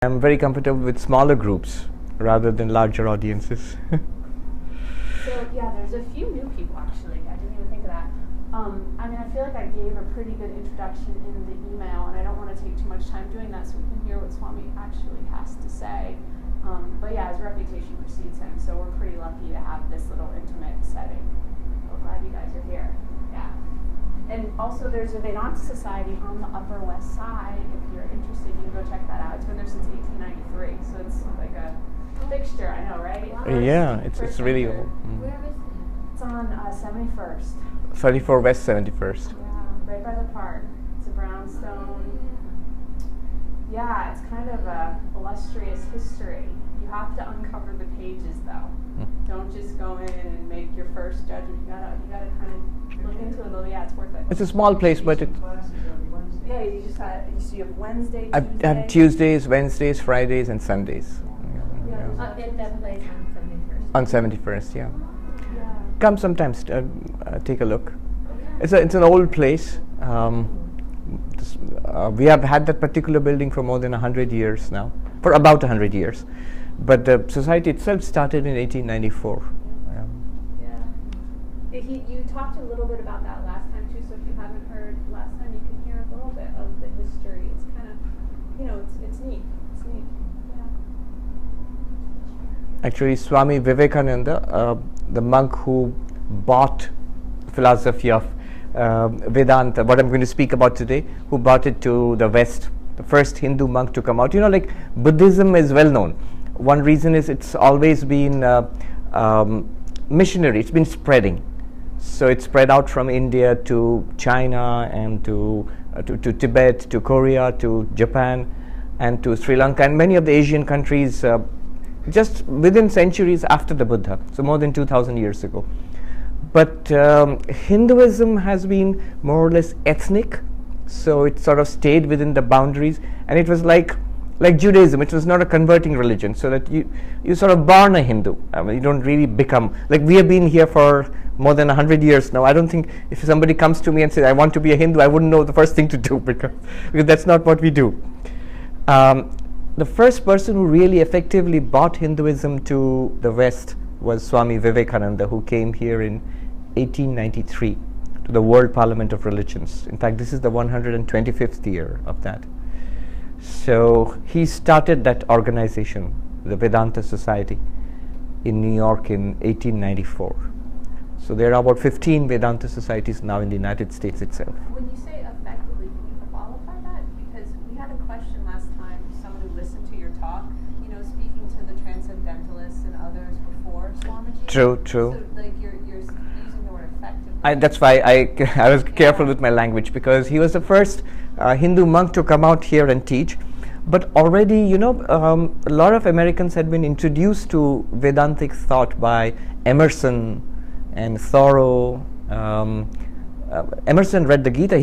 I'm very comfortable with smaller groups rather than larger audiences. So yeah, there's a few new people actually. I didn't even think of that. I mean, I feel like I gave a pretty good introduction in the email, and I don't want to take too much time doing that, so we can hear what Swami actually has to say. But yeah, his reputation precedes him, so we're pretty lucky to have this little intimate setting. So glad you guys are here. Yeah. And also, there's a Vedanta Society on the Upper West Side. If you're interested, you can go check that out. It's been there since 1893, so it's like a fixture. I know, right? Yeah, it's really old. Where is it? It's on 71st. 34 West 71st. Yeah, right by the park. It's a brownstone. Yeah, it's kind of a illustrious history. You have to uncover the pages, though. Don't just go in and make your first judgment. You gotta kind of look into it a little. Yeah, it's worth it. It's a small place, but it. Yeah, you just so you have Wednesday, I Tuesday. have Tuesdays, Wednesdays, Fridays, and Sundays. In that place On on 71st. 71st, yeah. Yeah. Come sometimes, take a look. It's an old place. We have had that particular building for more than 100 years now, for about 100 years. But the society itself started in 1894. Yeah. You talked a little bit about that last time too, so if you haven't heard last time, you can hear a little bit of the history. It's kind of, it's neat. It's neat. Yeah. Actually, Swami Vivekananda, the monk who bought philosophy of Vedanta, what I'm going to speak about today, who brought it to the West, the first Hindu monk to come out. Like Buddhism is well known. One reason is it's always been missionary, it's been spreading. So it's spread out from India to China and to Tibet, to Korea, to Japan, and to Sri Lanka, and many of the Asian countries just within centuries after the Buddha, so more than 2,000 years ago. But Hinduism has been more or less ethnic, so it sort of stayed within the boundaries, and it was like Judaism. It was not a converting religion, so that you sort of born a Hindu. I mean, you don't really become, like we have been here for more than 100 years now. I don't think if somebody comes to me and says, I want to be a Hindu, I wouldn't know the first thing to do because that's not what we do. The first person who really effectively brought Hinduism to the West was Swami Vivekananda, who came here in 1893 to the World Parliament of Religions. In fact, this is the 125th year of that. So he started that organization, the Vedanta Society, in New York in 1894. So there are about 15 Vedanta societies now in the United States itself. When you say effectively, can you qualify that? Because we had a question last time, someone who listened to your talk, speaking to the transcendentalists and others before Swamiji. True. So like you're using the word effectively. That's why I was careful with my language, because he was the first Hindu monk to come out here and teach. But already, a lot of Americans had been introduced to Vedantic thought by Emerson and Thoreau. Emerson read the Gita.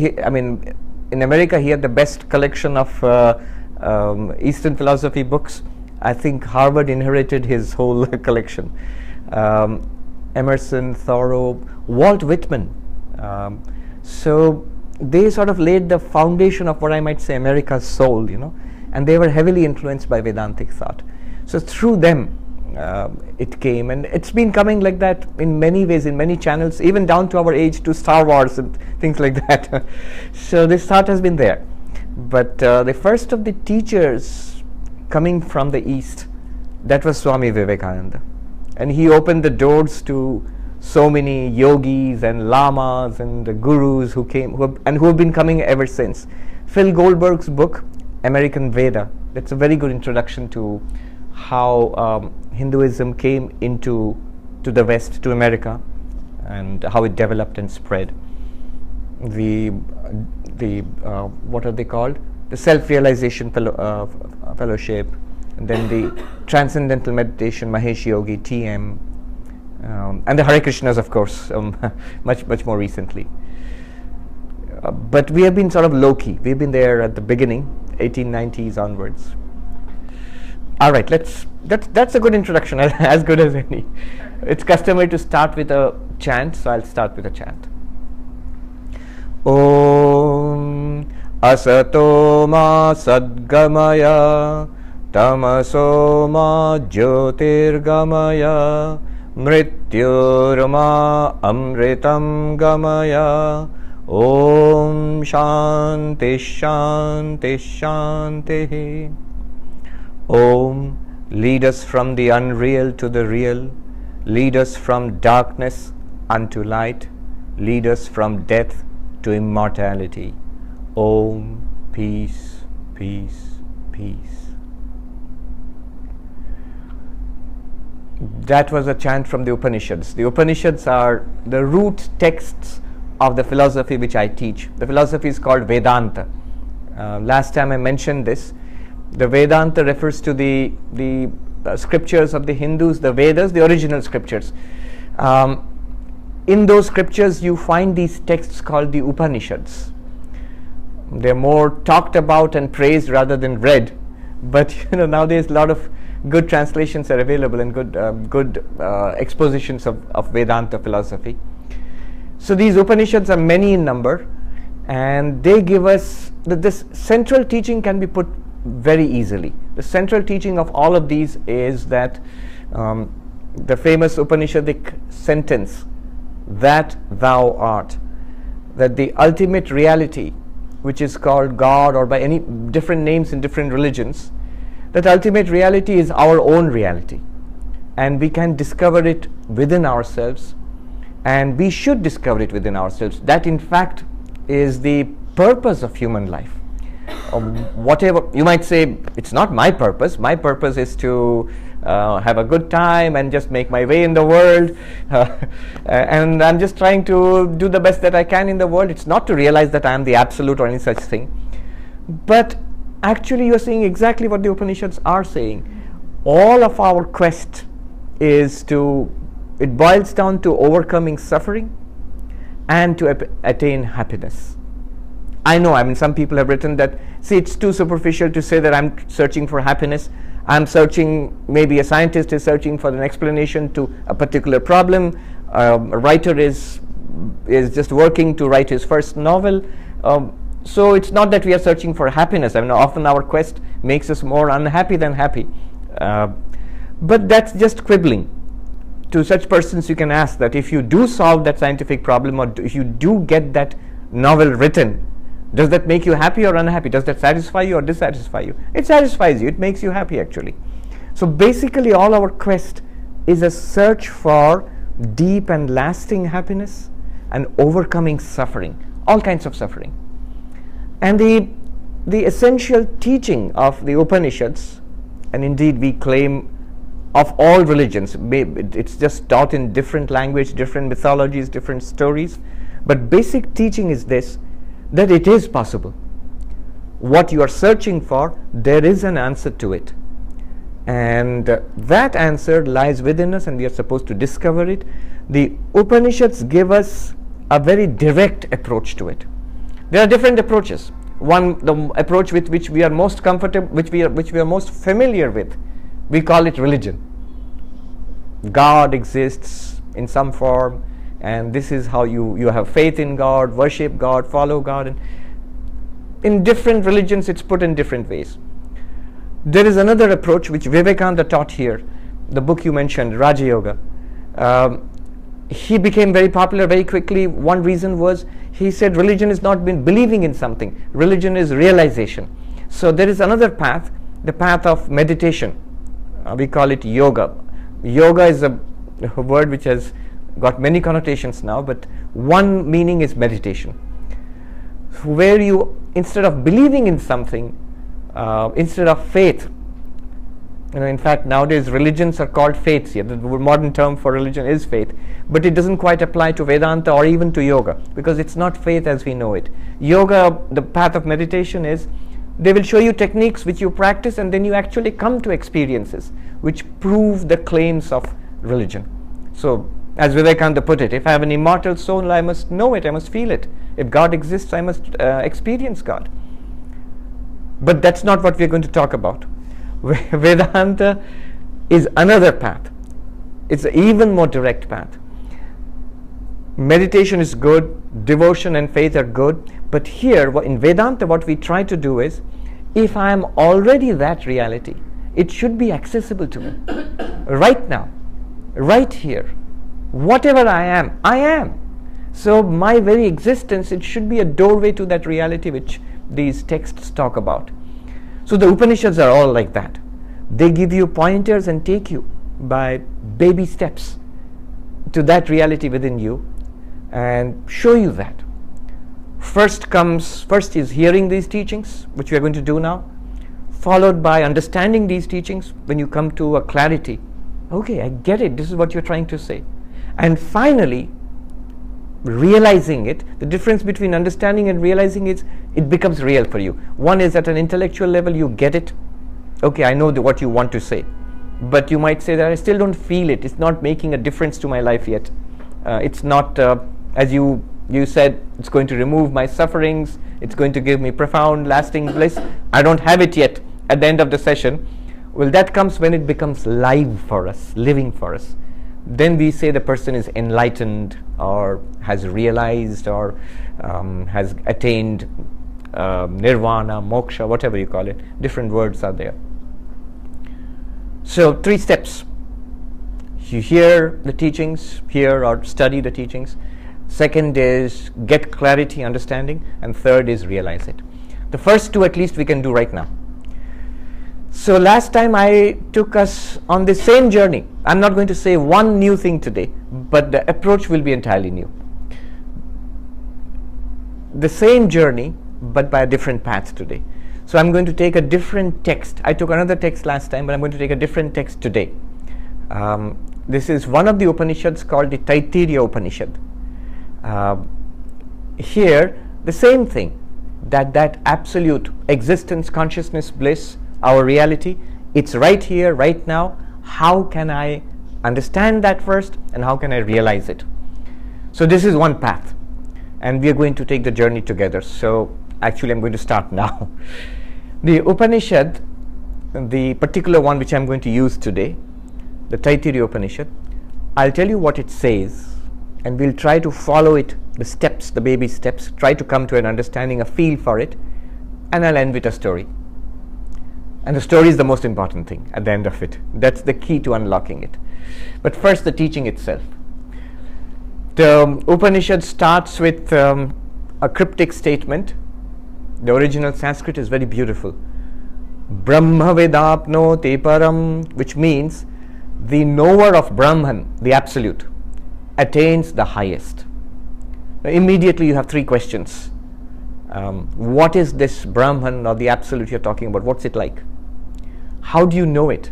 In America, he had the best collection of Eastern philosophy books. I think Harvard inherited his whole collection. Emerson, Thoreau, Walt Whitman. So they sort of laid the foundation of what I might say America's soul, and they were heavily influenced by Vedantic thought. So through them, it came, and it's been coming like that in many ways, in many channels, even down to our age, to Star Wars and things like that. So this thought has been there. But the first of the teachers coming from the East, that was Swami Vivekananda. And he opened the doors to so many yogis and lamas and the gurus who came, who have been coming ever since. Phil Goldberg's book, American Veda, that's a very good introduction to how Hinduism came to the West, to America, and how it developed and spread. The what are they called? The Self-Realization Fellowship, and then the Transcendental Meditation, Mahesh Yogi, TM, and the Hare Krishnas, of course, much more recently. But we have been sort of low-key. We've been there at the beginning, 1890s onwards. All right, that's a good introduction, as good as any. It's customary to start with a chant, so I'll start with a chant. Om Asato Ma Sadgamaya Tamaso ma jyotirgamaya mrityurma amritam gamaya. Om Shanti Shanti Shanti. Om, lead us from the unreal to the real. Lead us from darkness unto light. Lead us from death to immortality. Om, peace, peace, peace. That was a chant from the Upanishads. The Upanishads are the root texts of the philosophy which I teach. The philosophy is called Vedanta. Last time I mentioned this. The Vedanta refers to the scriptures of the Hindus, the Vedas, the original scriptures. In those scriptures you find these texts called the Upanishads. They're more talked about and praised rather than read. But nowadays a lot of good translations are available and good expositions of Vedanta philosophy. So these Upanishads are many in number, and they give us this central teaching can be put very easily. The central teaching of all of these is that the famous Upanishadic sentence, that thou art, that the ultimate reality, which is called God or by any different names in different religions, that ultimate reality is our own reality, and we can discover it within ourselves, and we should discover it within ourselves. That in fact is the purpose of human life. Whatever you might say, it's not my purpose. My purpose is to have a good time and just make my way in the world, and I'm just trying to do the best that I can in the world. It's not to realize that I am the absolute or any such thing. But actually you are saying exactly what the Upanishads are saying. All of our quest it boils down to overcoming suffering and to attain happiness. I know, some people have written that, see, it's too superficial to say that I'm searching for happiness. I'm searching, maybe a scientist is searching for an explanation to a particular problem. A writer is just working to write his first novel. So it's not that we are searching for happiness. Often our quest makes us more unhappy than happy. But that's just quibbling. To such persons you can ask that if you do solve that scientific problem, or if you do get that novel written, does that make you happy or unhappy? Does that satisfy you or dissatisfy you? It satisfies you. It makes you happy actually. So basically all our quest is a search for deep and lasting happiness and overcoming suffering, all kinds of suffering. And the essential teaching of the Upanishads, and indeed we claim of all religions, it's just taught in different language, different mythologies, different stories, but basic teaching is this, that it is possible. What you are searching for, there is an answer to it, and that answer lies within us and we are supposed to discover it. The Upanishads give us a very direct approach to it. There are different approaches. One, the approach with which we are most comfortable, which we are most familiar with, we call it religion. God exists in some form, and this is how you have faith in God, worship God, follow God. And in different religions it's put in different ways. There is another approach which Vivekananda taught here, the book you mentioned, Raja Yoga. He became very popular very quickly. One reason was he said religion is not believing in something. Religion is realization. So there is another path, the path of meditation. We call it yoga. Yoga is a word which has got many connotations now, but one meaning is meditation, where you, instead of believing in something, instead of faith, in fact nowadays religions are called faiths. The modern term for religion is faith, but it doesn't quite apply to Vedanta or even to yoga, because it's not faith as we know it. Yoga, the path of meditation is, they will show you techniques which you practice, and then you actually come to experiences which prove the claims of religion. So as Vivekananda put it, if I have an immortal soul, I must know it, I must feel it. If God exists, I must experience God. But that's not what we're going to talk about. Vedanta is another path. It's an even more direct path. Meditation is good, devotion and faith are good, but here in Vedanta what we try to do is, if I am already that reality, it should be accessible to me. Right now, right here. Whatever I am, I am. So my very existence, it should be a doorway to that reality which these texts talk about. So the Upanishads are all like that. They give you pointers and take you by baby steps to that reality within you and show you that. First is hearing these teachings, which we are going to do now, followed by understanding these teachings when you come to a clarity. Okay, I get it, this is what you're trying to say. And finally, realizing it. The difference between understanding and realizing is it becomes real for you. One is at an intellectual level, you get it. Okay, I know what you want to say. But you might say that I still don't feel it. It's not making a difference to my life yet. It's not, as you said, it's going to remove my sufferings. It's going to give me profound, lasting bliss. I don't have it yet at the end of the session. Well, that comes when it becomes live for us, living for us. Then we say the person is enlightened or has realized or has attained nirvana, moksha, whatever you call it. Different words are there. So 3 steps. You hear the teachings, hear or study the teachings. Second is get clarity, understanding. And third is realize it. The first 2 at least we can do right now. So last time I took us on the same journey. I'm not going to say one new thing today, but the approach will be entirely new. The same journey, but by a different path today. So I'm going to take a different text. I took another text last time, but I'm going to take a different text today. This is one of the Upanishads called the Taittiriya Upanishad. Here, the same thing, that absolute existence, consciousness, bliss, our reality, it's right here, right now. How can I understand that first, and how can I realize it? So this is one path, and we are going to take the journey together. So actually I'm going to start now. The Upanishad, the particular one which I'm going to use today, the Taittiriya Upanishad, I'll tell you what it says, and we'll try to follow it, the steps, the baby steps, try to come to an understanding, a feel for it, and I'll end with a story. And the story is the most important thing at the end of it. That's the key to unlocking it. But first, the teaching itself. The Upanishad starts with a cryptic statement. The original Sanskrit is very beautiful. Brahma vedapno te param, which means the knower of Brahman, the absolute, attains the highest. Now, immediately you have 3 questions. What is this Brahman or the absolute you're talking about? What's it like? How do you know it?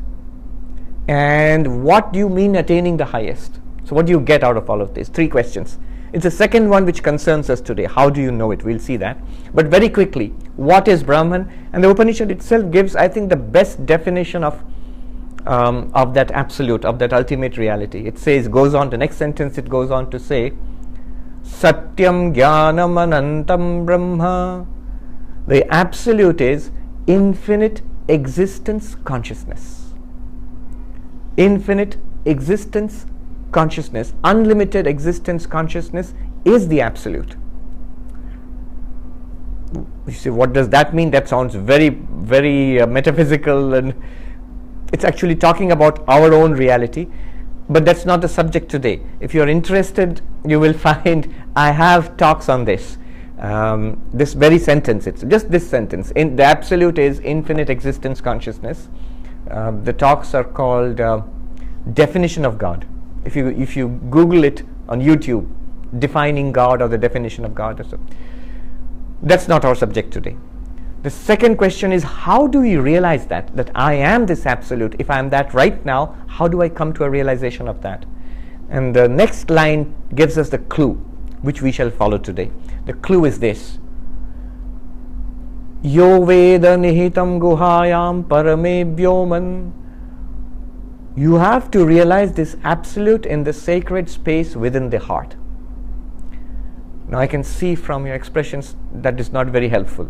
And what do you mean attaining the highest? So what do you get out of all of this? 3 questions. It's the second one which concerns us today. How do you know it? We'll see that. But very quickly, what is Brahman? And the Upanishad itself gives, I think, the best definition of that absolute, of that ultimate reality. It says, goes on, the next sentence it goes on to say, Satyam Jnanam Anantam Brahma. The absolute is infinite existence consciousness. Infinite existence consciousness, unlimited existence consciousness is the absolute. You see, what does that mean? That sounds very, very metaphysical, and it's actually talking about our own reality. But that's not the subject today. If you're interested, you will find I have talks on this. This very sentence, it's just this sentence. The absolute is infinite existence consciousness. The talks are called Definition of God. If you Google it on YouTube, defining God or the definition of God, that's not our subject today. The second question is, how do we realize that I am this absolute? If I am that right now, how do I come to a realization of that? And the next line gives us the clue, which we shall follow today. The clue is this. Yo veda nihitam guhayam parame vyoman. You have to realize this absolute in the sacred space within the heart. Now I can see from your expressions that is not very helpful.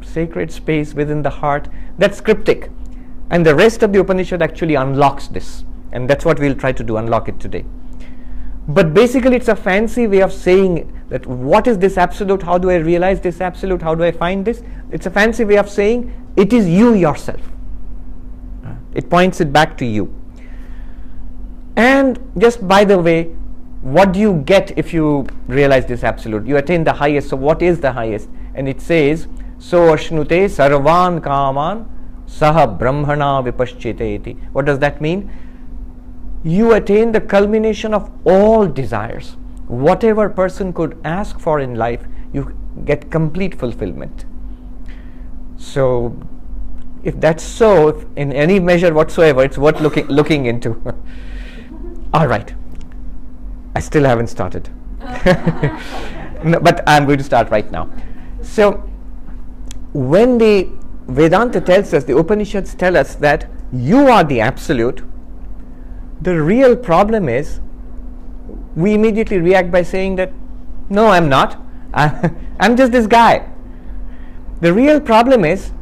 Sacred space within the heart, that's cryptic. And the rest of the Upanishad actually unlocks this. And that's what we'll try to do, unlock it today. But basically it's a fancy way of saying that what is this absolute? How do I realize this absolute? How do I find this? It's a fancy way of saying it is you yourself. It points it back to you. And just by the way, what do you get if you realize this absolute? You attain the highest. So what is the highest? And it says, so ashnute sarvan kaman saha brahmana vipaschite iti. What does that mean? You attain the culmination of all desires. Whatever person could ask for in life, you get complete fulfillment. So if that's so, if in any measure whatsoever, it's worth looking into. All right. I still haven't started. No, but I'm going to start right now. So when the Vedanta tells us, the Upanishads tell us that you are the absolute, the real problem is we immediately react by saying that, no, I'm not. I'm just this guy. The real problem is,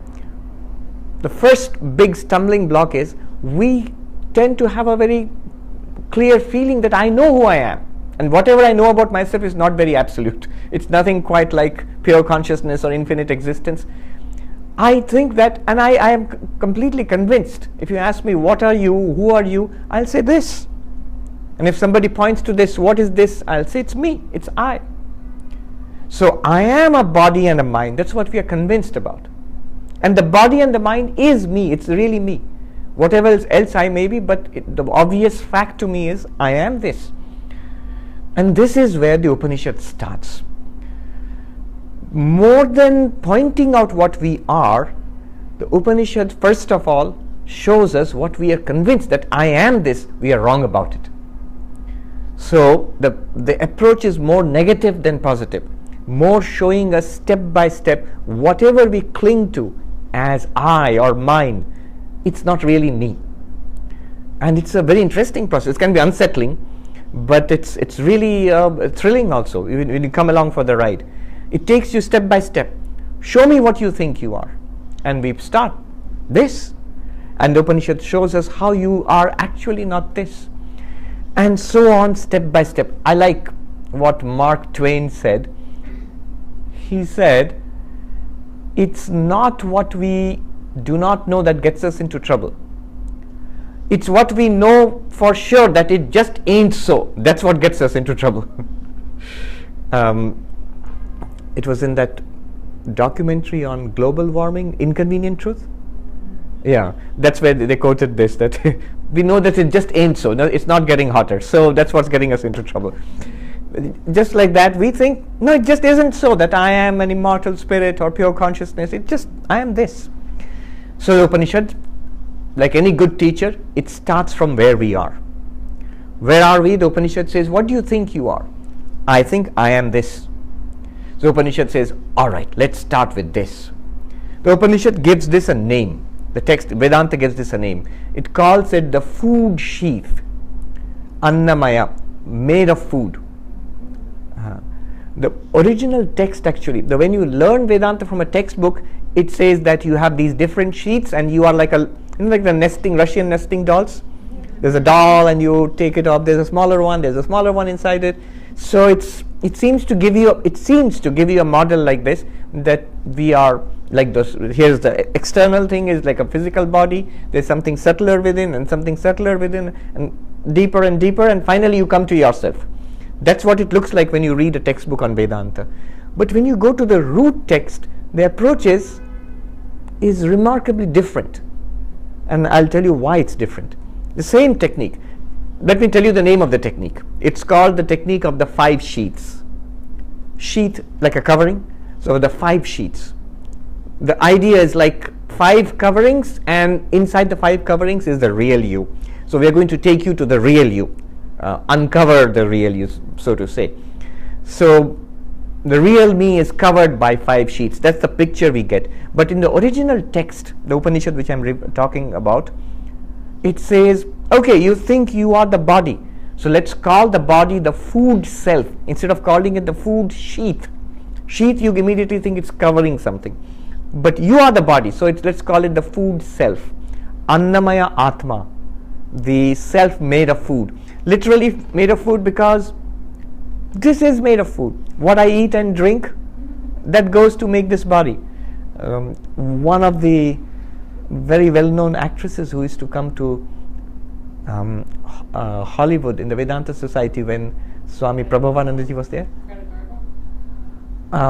the first big stumbling block is, we tend to have a very clear feeling that I know who I am. And whatever I know about myself is not very absolute. It's nothing quite like pure consciousness or infinite existence. I think that, and I am completely convinced, if you ask me, what are you, who are you, I'll say this. And if somebody points to this, what is this? I'll say it's me, it's I. So I am a body and a mind. That's what we are convinced about. And the body and the mind is me. It's really me. Whatever else I may be, but the obvious fact to me is I am this. And this is where the Upanishad starts. More than pointing out what we are, the Upanishad first of all shows us what we are convinced, that I am this, we are wrong about it. So the approach is more negative than positive, more showing us step by step whatever we cling to as I or mine, it's not really me. And it's a very interesting process. It can be unsettling, but it's really thrilling also when you come along for the ride. It takes you step by step. Show me what you think you are. And we start this. And the Upanishad shows us how you are actually not this. And so on, step by step. I like what Mark Twain said. He said, it's not what we do not know that gets us into trouble. It's what we know for sure that it just ain't so. That's what gets us into trouble. It was in that documentary on global warming, Inconvenient Truth. Yeah, that's where they quoted this, that we know that it just ain't so. No, it's not getting hotter. So that's what's getting us into trouble. Just like that, we think, no, it just isn't so that I am an immortal spirit or pure consciousness. It just, I am this. So the Upanishad, like any good teacher, it starts from where we are. Where are we? The Upanishad says, what do you think you are? I think I am this. The Upanishad says, all right, let's start with this. The Upanishad gives this a name. The text, Vedanta gives this a name. It calls it the food sheath. Anandamaya, made of food. The original text actually, when you learn Vedanta from a textbook, it says that you have these different sheets and you are like like the nesting, Russian nesting dolls. There's a doll and you take it off, there's a smaller one inside it. So it seems to give you a model like this, that we are like those. Here's the external thing is like a physical body, there's something subtler within and something subtler within and deeper, and finally you come to yourself. That's what it looks like when you read a textbook on Vedanta. But when you go to the root text, the approach is remarkably different. And I'll tell you why it's different. The same technique. Let me tell you the name of the technique. It's called the technique of the 5 sheaths. Sheath, like a covering. So the 5 sheaths. The idea is like 5 coverings, and inside the 5 coverings is the real you. So we are going to take you to the real you. Uncover the real you, so to say. So the real me is covered by 5 sheets. That's the picture we get. But in the original text, the Upanishad which I'm talking about, it says, okay, you think you are the body. So let's call the body the food self. Instead of calling it the food sheath. Sheath, you immediately think it's covering something. But you are the body. So let's call it the food self. Anandamaya Atma. The self made of food. Literally made of food because this is made of food. What I eat and drink, that goes to make this body. One of the very well-known actresses who used to come to Hollywood in the Vedanta Society when Swami Prabhavanandaji was there.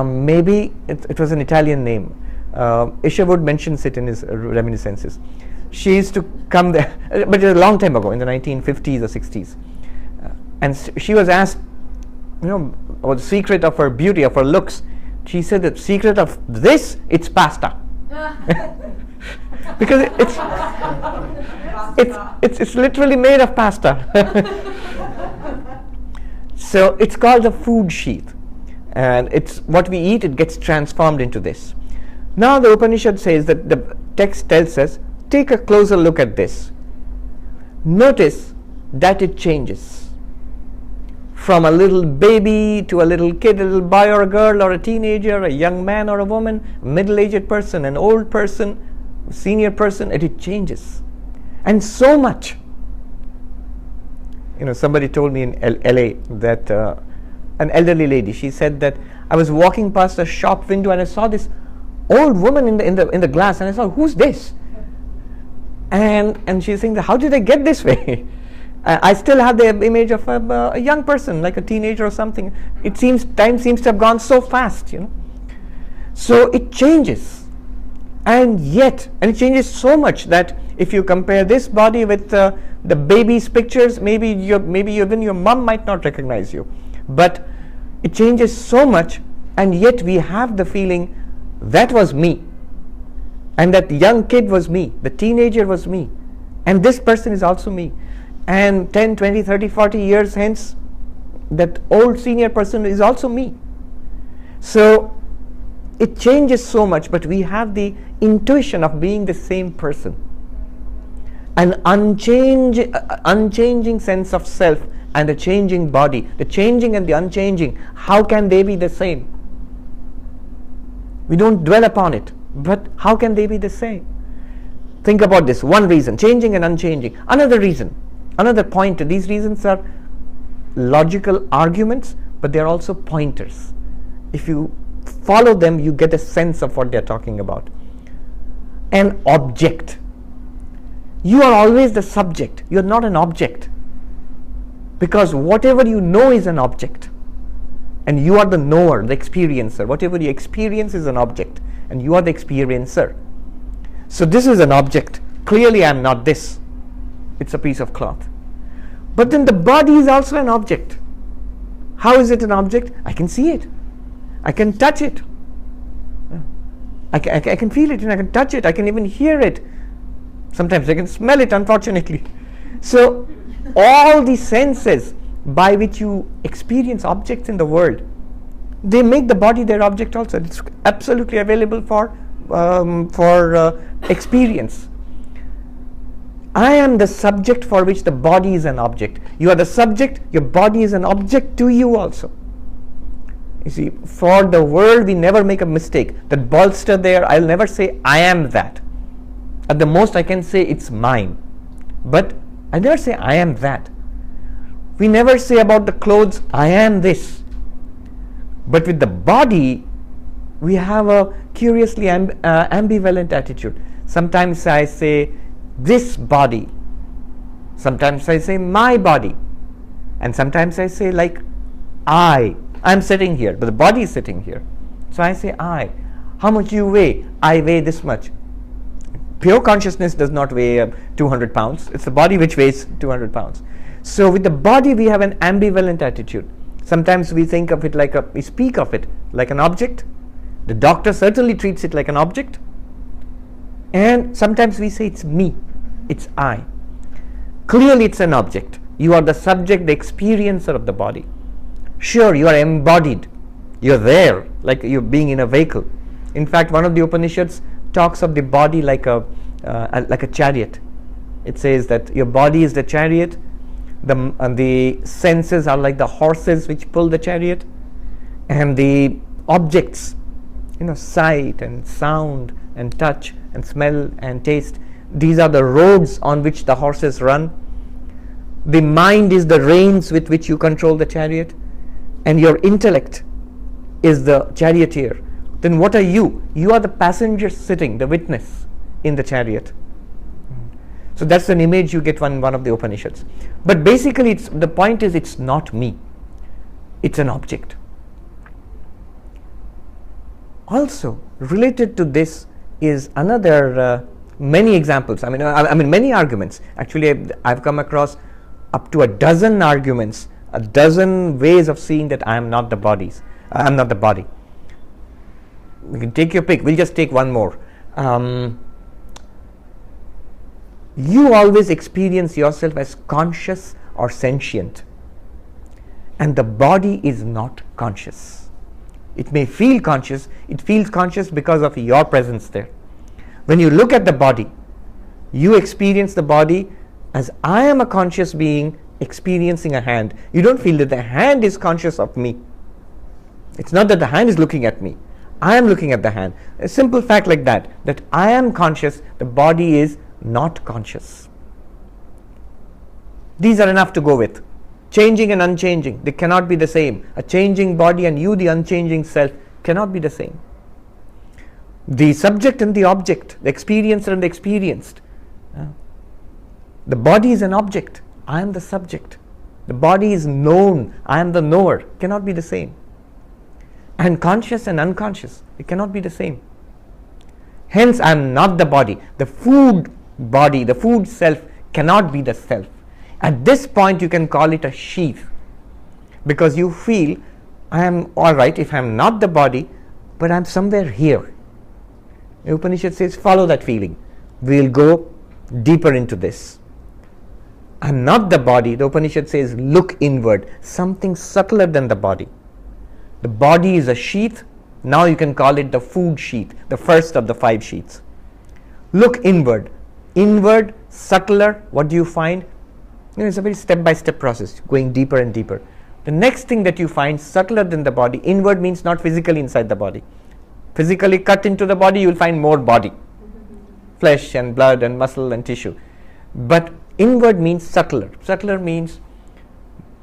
Maybe it was an Italian name. Isherwood mentions it in his reminiscences. She used to come there, but it was a long time ago, in the 1950s or 60s. And she was asked, about the secret of her beauty, of her looks. She said the secret of this, it's pasta. Because it's literally made of pasta. So it's called the food sheath. And it's what we eat, it gets transformed into this. Now the Upanishad says that the text tells us, take a closer look at this. Notice that it changes. From a little baby to a little kid, a little boy or a girl or a teenager, a young man or a woman, a middle-aged person, an old person, a senior person, it changes. And so much. Somebody told me in LA that an elderly lady, she said that I was walking past a shop window and I saw this old woman in the glass, and I thought, who's this? And she's saying, how did I get this way? I still have the image of a young person, like a teenager or something. Time seems to have gone so fast, So it changes, and it changes so much that if you compare this body with the baby's pictures, maybe even your mom might not recognize you. But it changes so much, and yet we have the feeling that was me, and that young kid was me, the teenager was me, and this person is also me. And 10, 20, 30, 40 years hence, that old senior person is also me. So it changes so much, but we have the intuition of being the same person. An unchanging sense of self and a changing body. The changing and the unchanging, how can they be the same? We don't dwell upon it, but how can they be the same? Think about this. One reason, changing and unchanging. Another reason, another pointer. These reasons are logical arguments, but they are also pointers. If you follow them, you get a sense of what they are talking about. An object. You are always the subject. You are not an object. Because whatever you know is an object. And you are the knower, the experiencer. Whatever you experience is an object. And you are the experiencer. So this is an object. Clearly I am not this. It's a piece of cloth. But then the body is also an object. How is it an object? I can see it. I can touch it. I can feel it, and I can touch it. I can even hear it. Sometimes I can smell it, unfortunately. So all the senses by which you experience objects in the world, they make the body their object also. It's absolutely available for experience. I am the subject for which the body is an object. You are the subject, your body is an object to you also. You see, for the world we never make a mistake. That bolster there, I'll never say I am that. At the most I can say it's mine. But I never say I am that. We never say about the clothes, I am this. But with the body, we have a curiously ambivalent attitude. Sometimes I say this body. Sometimes I say my body. And sometimes I say like I'm sitting here, but the body is sitting here. So I say I. How much you weigh? I weigh this much. Pure consciousness does not weigh 200 pounds. It's the body which weighs 200 pounds. So with the body we have an ambivalent attitude. Sometimes we think of it we speak of it like an object. The doctor certainly treats it like an object. And sometimes we say it's me, it's I. Clearly it's an object. You are the subject, the experiencer of the body. Sure, you are embodied. You're there, like you're being in a vehicle. In fact, one of the Upanishads talks of the body like a chariot. It says that your body is the chariot, the senses are like the horses which pull the chariot, and the objects, sight and sound and touch and smell and taste, these are the roads on which the horses run. The mind is the reins with which you control the chariot, and your intellect is the charioteer. Then what are you? You are the passenger sitting, the witness. in the chariot. So that's an image you get one of the Upanishads. But basically, the point is, it's not me. It's an object. Also, related to this is another many examples. I mean, many arguments. Actually, I've come across up to a dozen arguments, a dozen ways of seeing that I am not the bodies. I am not the body. You can take your pick. We'll just take one more. You always experience yourself as conscious or sentient, and the body is not conscious. It may feel conscious. It feels conscious because of your presence there. When you look at the body, you experience the body as I am a conscious being experiencing a hand. You don't feel that the hand is conscious of me. It's not that the hand is looking at me. I am looking at the hand. A simple fact like that I am conscious, the body is not conscious. These are enough to go with. Changing and unchanging, they cannot be the same. A changing body and you, the unchanging self, cannot be the same. The subject and the object, the experiencer and the experienced. The body is an object. I am the subject. The body is known. I am the knower. Cannot be the same. And conscious and unconscious, it cannot be the same. Hence, I am not the body. The food body, the food self cannot be the self. At this point, you can call it a sheath, because you feel I am all right if I am not the body, but I am somewhere here. The Upanishad says, follow that feeling. We'll go deeper into this. I am not the body. The Upanishad says, look inward, something subtler than the body. The body is a sheath. Now you can call it the food sheath, the first of the 5 sheaths. Look inward. Inward, subtler, what do you find? It's a very step-by-step process, going deeper and deeper. The next thing that you find subtler than the body, inward means not physically inside the body. Physically cut into the body, you will find more body. Flesh and blood and muscle and tissue. But inward means subtler. Subtler means,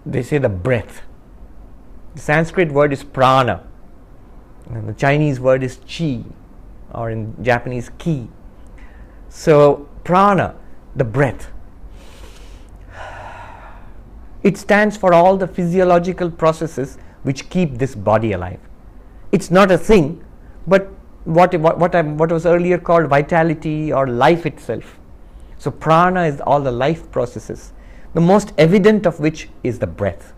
they say, the breath. The Sanskrit word is prana. And the Chinese word is chi, or in Japanese, ki. So, prana, the breath. It stands for all the physiological processes which keep this body alive. It's not a thing, but what was earlier called vitality or life itself. So prana is all the life processes, the most evident of which is the breath.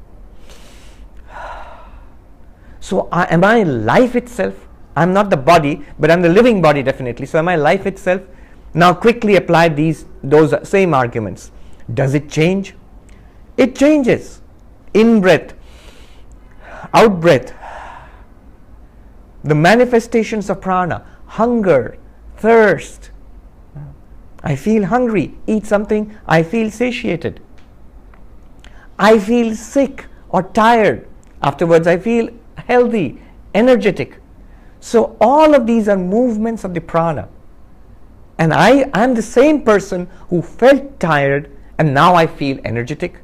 So am I life itself? I'm not the body, but I'm the living body definitely. So am I life itself? Now quickly apply those same arguments. Does it change? It changes. In breath, out breath. The manifestations of prana, hunger, thirst. I feel hungry, eat something, I feel satiated. I feel sick or tired. Afterwards, I feel healthy, energetic. So all of these are movements of the prana. And I am the same person who felt tired and now I feel energetic.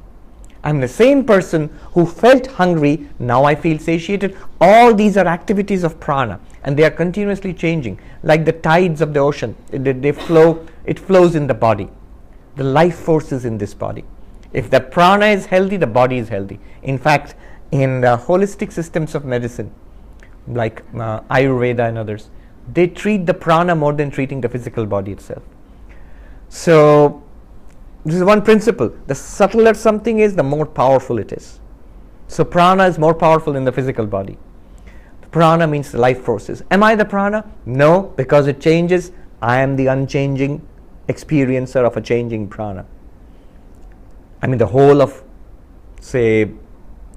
I'm the same person who felt hungry, now I feel satiated. All these are activities of prana and they are continuously changing. Like the tides of the ocean, they flow, it flows in the body. The life force is in this body. If the prana is healthy, the body is healthy. In fact, in holistic systems of medicine, like Ayurveda and others, they treat the prana more than treating the physical body itself. So, this is one principle. The subtler something is, the more powerful it is. So prana is more powerful in the physical body. The prana means the life forces. Am I the prana? No, because it changes. I am the unchanging experiencer of a changing prana. I mean the whole of, say,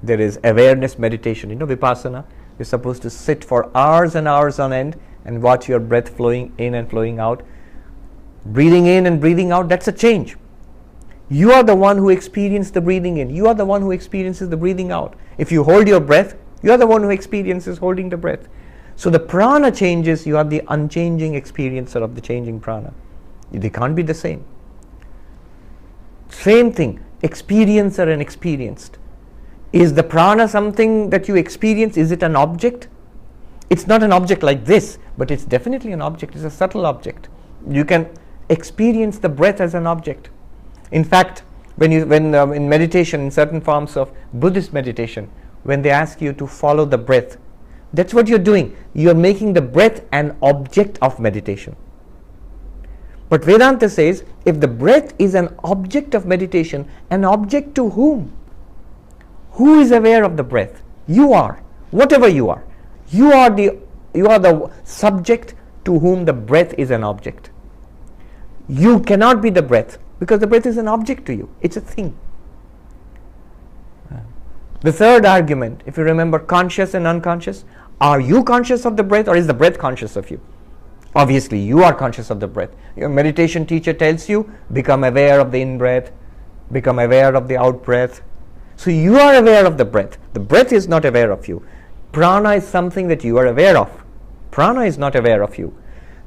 there is awareness meditation. Vipassana. You're supposed to sit for hours and hours on end and watch your breath flowing in and flowing out. Breathing in and breathing out, that's a change. You are the one who experiences the breathing in. You are the one who experiences the breathing out. If you hold your breath, you are the one who experiences holding the breath. So the prana changes, you are the unchanging experiencer of the changing prana. They can't be the same. Same thing, experiencer and experienced. Is the prana something that you experience? Is it an object? It's not an object like this, but it's definitely an object. It's a subtle object. You can experience the breath as an object. In fact, when in meditation, in certain forms of Buddhist meditation, when they ask you to follow the breath, that's what you're doing. You're making the breath an object of meditation. But Vedanta says, if the breath is an object of meditation, an object to whom? Who is aware of the breath? You are. Whatever you are. You are the subject to whom the breath is an object. You cannot be the breath, because the breath is an object to you. It's a thing. The third argument, if you remember, conscious and unconscious. Are you conscious of the breath, or is the breath conscious of you? Obviously, you are conscious of the breath. Your meditation teacher tells you, become aware of the in-breath, become aware of the out-breath. So you are aware of the breath. The breath is not aware of you. Prana is something that you are aware of. Prana is not aware of you.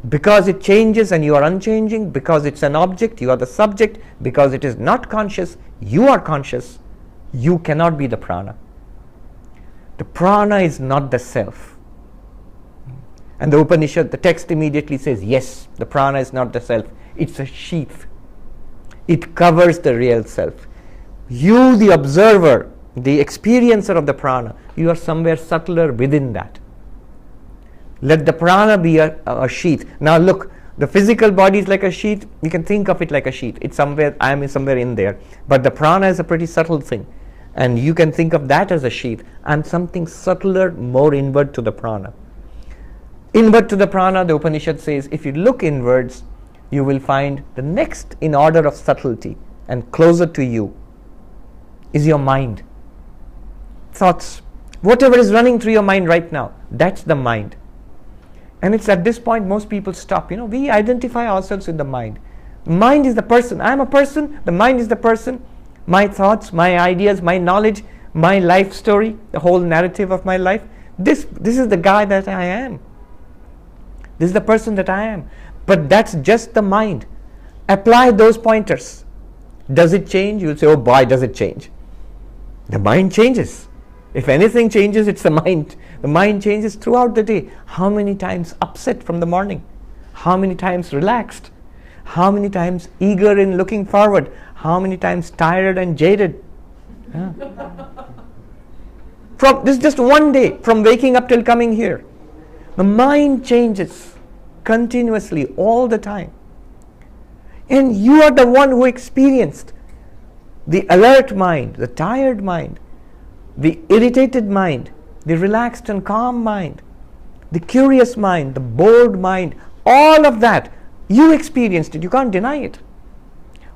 Because it changes and you are unchanging, because it's an object, you are the subject, because it is not conscious, you are conscious, you cannot be the prana. The prana is not the self. And the Upanishad, the text immediately says, yes, the prana is not the self. It's a sheath. It covers the real self. You, the observer, the experiencer of the prana, you are somewhere subtler within that. Let the prana be a sheath. Now look, the physical body is like a sheath. You can think of it like a sheath. It's somewhere, I am somewhere in there. But the prana is a pretty subtle thing. And you can think of that as a sheath. And something subtler, more inward to the prana. Inward to the prana, the Upanishad says, if you look inwards, you will find the next in order of subtlety and closer to you is your mind. Thoughts. Whatever is running through your mind right now, that's the mind. And it's at this point most people stop. We identify ourselves with the mind. Mind is the person. I am a person. The mind is the person. My thoughts, my ideas, my knowledge, my life story, the whole narrative of my life. This is the guy that I am. This is the person that I am. But that's just the mind. Apply those pointers. Does it change? You'll say, oh boy, does it change? The mind changes. If anything changes, it's the mind. The mind changes throughout the day. How many times upset from the morning? How many times relaxed? How many times eager in looking forward? How many times tired and jaded? Yeah. This is just one day, from waking up till coming here. The mind changes continuously all the time. And you are the one who experienced the alert mind, the tired mind, the irritated mind, the relaxed and calm mind, the curious mind, the bored mind, all of that. You experienced it. You can't deny it.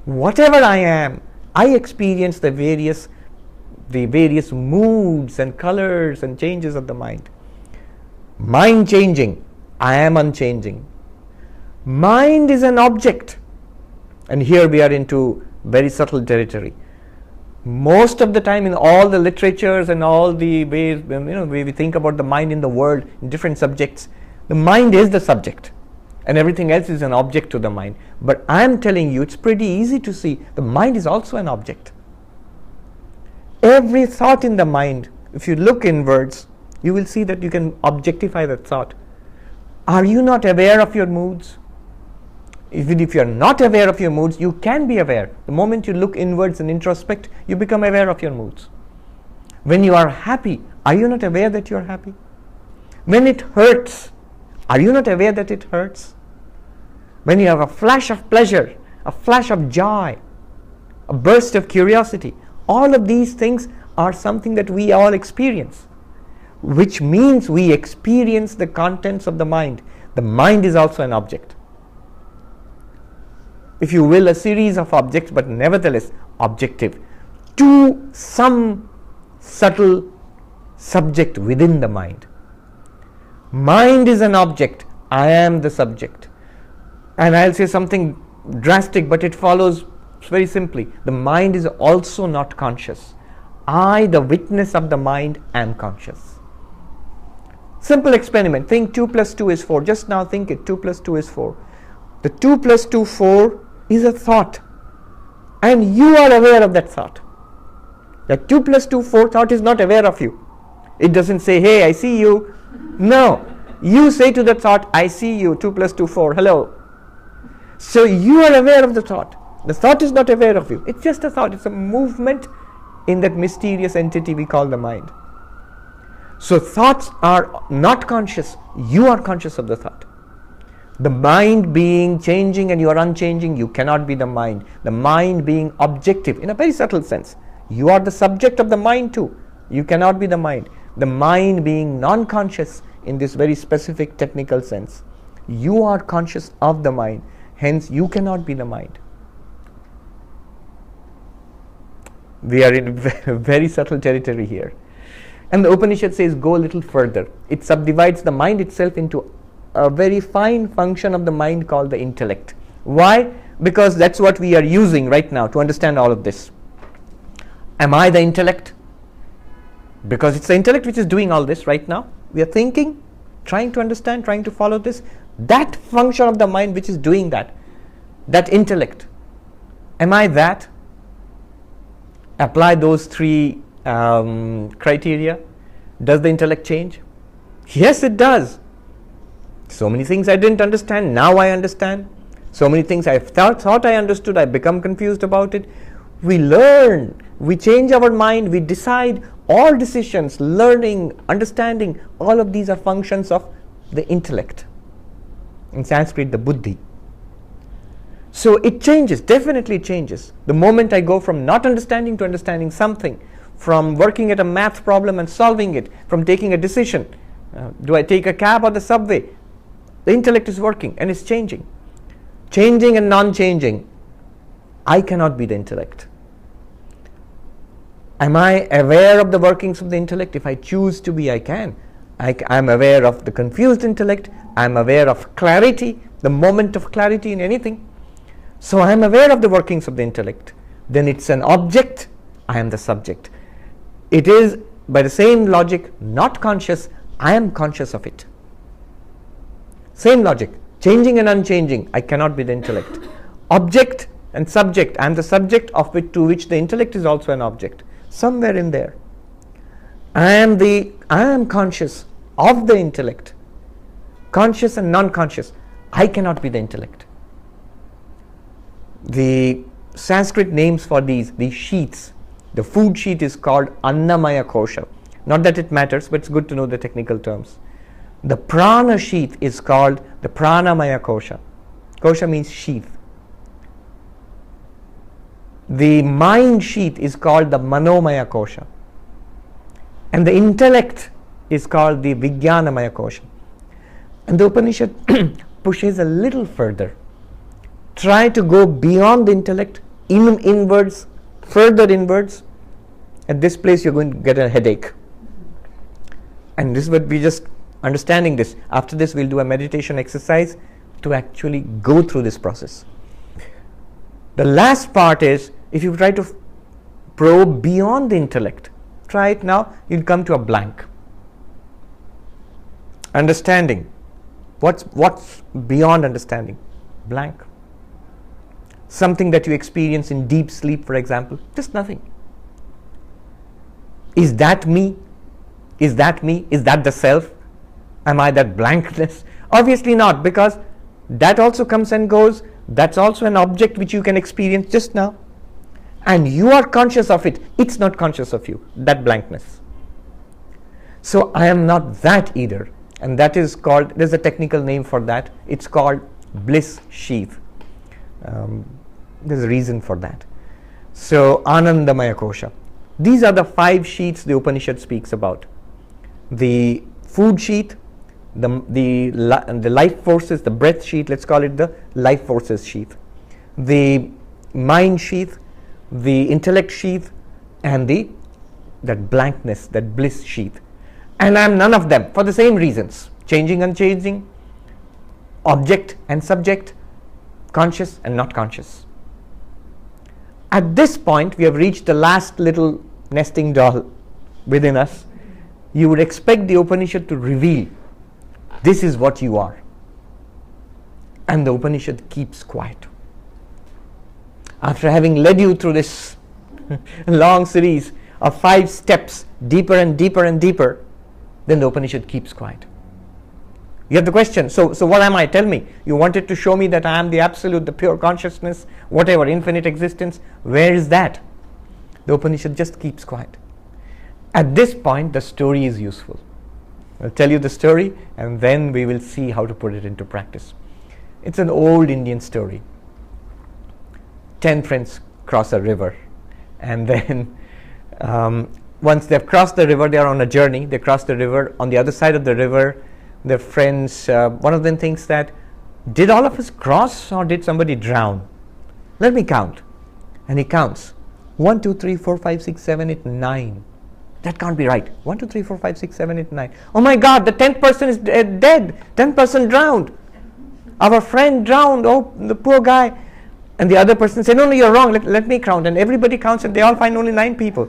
Whatever I am, I experience the various moods and colors and changes of the mind. Mind changing, I am unchanging. Mind is an object. And here we are into very subtle territory. Most of the time in all the literatures and all the ways we think about the mind in the world, in different subjects, the mind is the subject. And everything else is an object to the mind. But I am telling you, it's pretty easy to see the mind is also an object. Every thought in the mind, if you look inwards, you will see that you can objectify that thought. Are you not aware of your moods? Even if you are not aware of your moods, you can be aware. The moment you look inwards and introspect, you become aware of your moods. When you are happy, are you not aware that you are happy? When it hurts, are you not aware that it hurts? When you have a flash of pleasure, a flash of joy, a burst of curiosity, all of these things are something that we all experience, which means we experience the contents of the mind. The mind is also an object. If you will, a series of objects, but nevertheless objective, to some subtle subject within the mind. Mind is an object, I am the subject. And I'll say something drastic, but it follows very simply. The mind is also not conscious. I, the witness of the mind, am conscious. Simple experiment. Think 2 plus 2 is 4. Just now think it. 2 plus 2 is 4. The 2 plus 2, 4 is a thought. And you are aware of that thought. That 2 plus 2, 4 thought is not aware of you. It doesn't say, hey, I see you. No. You say to the thought, I see you. 2 plus 2, 4. Hello. So you are aware of the thought. The thought is not aware of you. It's just a thought. It's a movement in that mysterious entity we call the mind. So thoughts are not conscious. You are conscious of the thought. The mind being changing and you are unchanging, you cannot be the mind. The mind being objective in a very subtle sense. You are the subject of the mind too. You cannot be the mind. The mind being non-conscious in this very specific technical sense. You are conscious of the mind. Hence, you cannot be the mind. We are in very subtle territory here. And the Upanishad says, go a little further. It subdivides the mind itself into a very fine function of the mind called the intellect. Why? Because that's what we are using right now to understand all of this. Am I the intellect? Because it's the intellect which is doing all this right now. We are thinking, trying to understand, trying to follow this. That function of the mind which is doing that intellect. Am I that? Apply those three criteria. Does the intellect change? Yes, it does. So many things I didn't understand, now I understand. So many things I thought I understood, I become confused about it. We learn, we change our mind, we decide. All decisions, learning, understanding, all of these are functions of the intellect. In Sanskrit, the buddhi. So it changes, definitely it changes. The moment I go from not understanding to understanding something, from working at a math problem and solving it, from taking a decision, do I take a cab or the subway? The intellect is working and it's changing. Changing and non-changing. I cannot be the intellect. Am I aware of the workings of the intellect? If I choose to be, I can. I'm aware of the confused intellect. I'm aware of clarity, the moment of clarity in anything. So I am aware of the workings of the intellect. Then it's an object. I am the subject. It is, by the same logic, not conscious. I am conscious of it. Same logic. Changing and unchanging. I cannot be the intellect. Object and subject. I am the subject of which to which the intellect is also an object. Somewhere in there. I am conscious of the intellect. Conscious and non-conscious. I cannot be the intellect. The Sanskrit names for these sheaths. The food sheath is called anandamaya kosha. Not that it matters, but it's good to know the technical terms. The prana sheath is called the pranamaya kosha. Kosha means sheath. The mind sheath is called the manomaya kosha. And the intellect is called the vijnanamaya kosha. And the Upanishad pushes a little further. Try to go beyond the intellect, inwards, further inwards. At this place you're going to get a headache. And this is what we just understanding this. After this we'll do a meditation exercise to actually go through this process. The last part is, if you try to probe beyond the intellect, try it now, you'll come to a blank. Understanding. What's beyond understanding? Blank. Something that you experience in deep sleep, for example, just nothing. Is that me? Is that me? Is that the self? Am I that blankness? Obviously not, because that also comes and goes. That's also an object which you can experience just now. And you are conscious of it. It's not conscious of you, that blankness. So I am not that either. And that is called, there's a technical name for that. It's called bliss sheath. There's a reason for that. So anandamaya kosha. These are the 5 sheaths the Upanishad speaks about. The food sheath, the life forces, the breath sheath, let's call it the life forces sheath. The mind sheath, the intellect sheath, and that blankness, that bliss sheath. And I am none of them for the same reasons. Changing, unchanging, object and subject, conscious and not conscious. At this point, we have reached the last little nesting doll within us. You would expect the Upanishad to reveal, this is what you are. And the Upanishad keeps quiet. After having led you through this long series of 5 steps, deeper and deeper and deeper, then the Upanishad keeps quiet. You have the question, so what am I? Tell me. You wanted to show me that I am the absolute, the pure consciousness, whatever, infinite existence. Where is that? The Upanishad just keeps quiet. At this point, the story is useful. I'll tell you the story, and then we will see how to put it into practice. It's an old Indian story. 10 friends cross a river, and then once they've crossed the river, they are on a journey. They cross the river. On the other side of the river, their friends, one of them thinks that, did all of us cross or did somebody drown? Let me count. And he counts. 1, 2, 3, 4, 5, 6, 7, 8, 9. That can't be right. 1, 2, 3, 4, 5, 6, 7, 8, 9. Oh my God, the 10th person is dead. 10th person drowned. Our friend drowned. Oh, the poor guy. And the other person said, no, you're wrong. Let me count. And everybody counts and they all find only 9 people.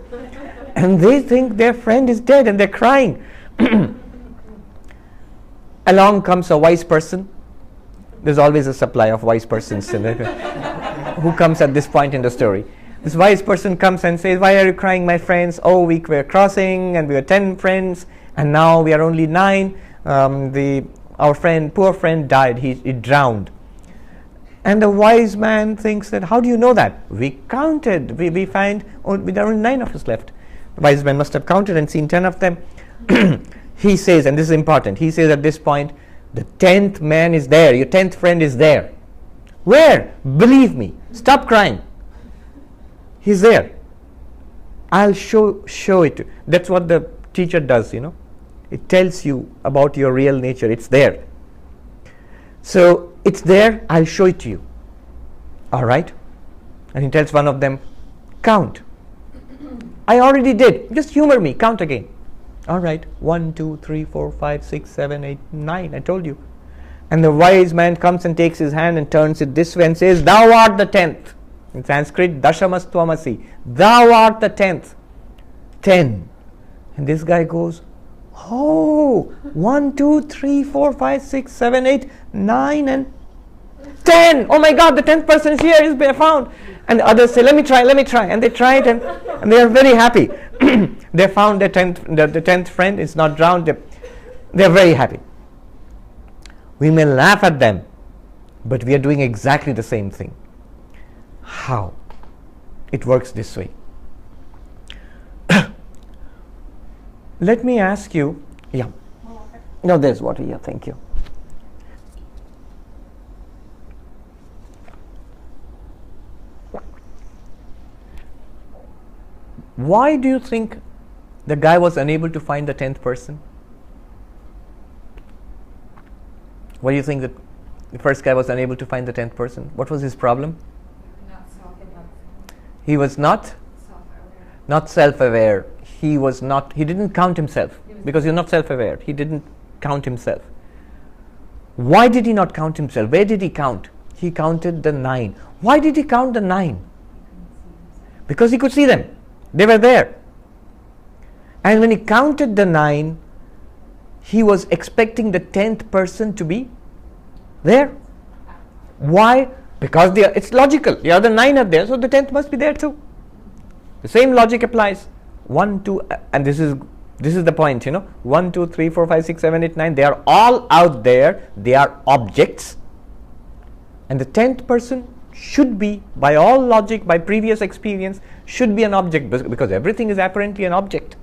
And they think their friend is dead and they're crying. Along comes a wise person. There's always a supply of wise persons who comes at this point in the story. This wise person comes and says, why are you crying, my friends? Oh, we were crossing and we were 10 friends and now we are only 9. Our poor friend died. He drowned. And the wise man thinks that, how do you know that? We counted. We find there are only 9 of us left. The wise man must have counted and seen 10 of them. He says, and this is important, he says at this point, the 10th man is there. Your 10th friend is there. Where? Believe me. Stop crying. He's there. I'll show it to you. That's what the teacher does, It tells you about your real nature. It's there. So it's there. I'll show it to you. All right? And he tells one of them, count. I already did. Just humor me. Count again. All right. 1, 2, 3, 4, 5, 6, 7, 8, 9. I told you. And the wise man comes and takes his hand and turns it this way and says, thou art the 10th. In Sanskrit, Dashamastvamasi. Thou art the 10th. 10. And this guy goes, oh, 1, 2, 3, 4, 5, 6, 7, 8, 9 and 10. Oh my God, the 10th person is here, he's found. And the others say, let me try. And they try it and they are very happy. They found the 10th friend is not drowned. They are very happy. We may laugh at them, but we are doing exactly the same thing. How? It works this way. Let me ask you, no, there's water here, thank you. Why do you think the guy was unable to find the 10th person? Why do you think that the first guy was unable to find the 10th person? What was his problem? Not self-aware. He was not self-aware. He didn't count himself because he's not self-aware. He didn't count himself. Why did he not count himself? Where did he count? He counted the 9. Why did he count the 9? Because he could see them. They were there. And when he counted the 9, he was expecting the 10th person to be there. Why? Because it's logical. The other 9 are there, so the 10th must be there too. The same logic applies. 1, 2, and this is the point, 1, 2, 3, 4, 5, 6, 7, 8, 9. They are all out there. They are objects. And the 10th person should be, by all logic, by previous experience, should be an object because everything is apparently an object.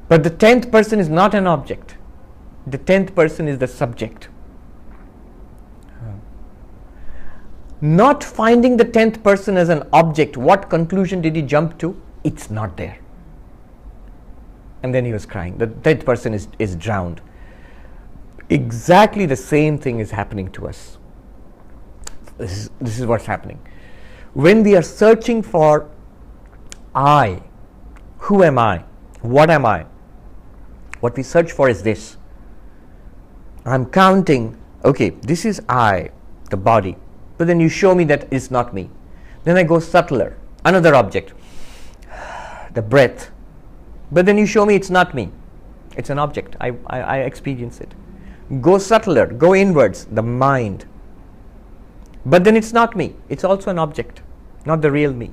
But the 10th person is not an object. The 10th person is the subject. Not finding the 10th person as an object, what conclusion did he jump to? It's not there. And then he was crying. The 10th person is drowned. Exactly the same thing is happening to us. This is what's happening. When we are searching for I, who am I? What am I? What we search for is this. I'm counting, okay, this is I, the body. But then you show me that it's not me. Then I go subtler, another object, the breath. But then you show me it's not me. It's an object. I experience it. Go subtler, go inwards, the mind. But then it's not me. It's also an object, not the real me.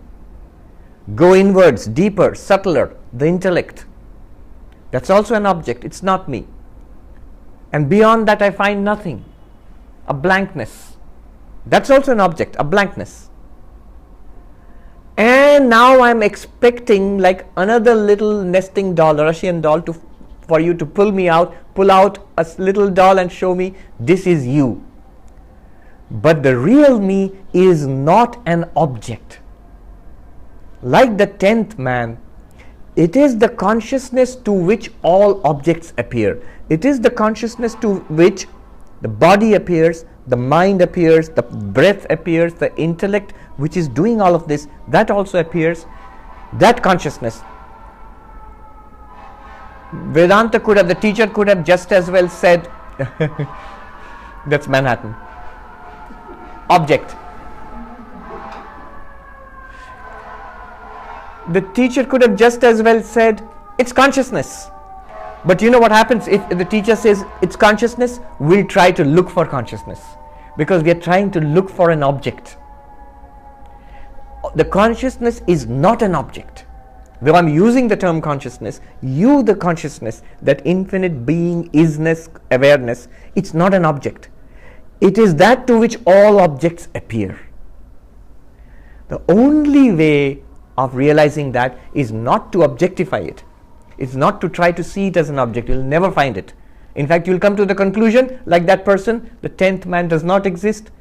Go inwards, deeper, subtler, the intellect. That's also an object. It's not me. And beyond that I find nothing, a blankness. That's also an object, a blankness. And now I'm expecting like another little nesting doll, a Russian doll, for you to pull out a little doll and show me this is you. But the real me is not an object. Like the 10th man, it is the consciousness to which all objects appear. It is the consciousness to which the body appears, the mind appears, the breath appears, the intellect which is doing all of this, that also appears. That consciousness. Vedanta the teacher could have just as well said, that's Manhattan. Object. The teacher could have just as well said, it's consciousness. But you know what happens if the teacher says it's consciousness? We'll try to look for consciousness because we are trying to look for an object. The consciousness is not an object. Though I'm using the term consciousness, the consciousness, that infinite being, isness, awareness, it's not an object. It is that to which all objects appear. The only way of realizing that is not to objectify it. It's not to try to see it as an object. You'll never find it. In fact, you'll come to the conclusion, like that person, the 10th man does not exist,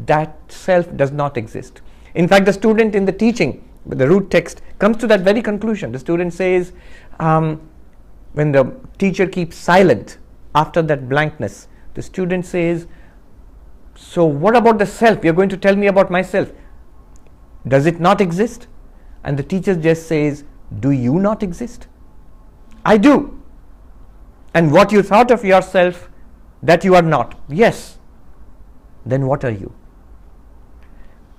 that self does not exist. In fact, the student in the teaching, the root text, comes to that very conclusion. The student says, when the teacher keeps silent after that blankness, the student says, so what about the self? You're going to tell me about myself. Does it not exist? And the teacher just says, do you not exist? I do. And what you thought of yourself, that you are not. Yes. Then what are you?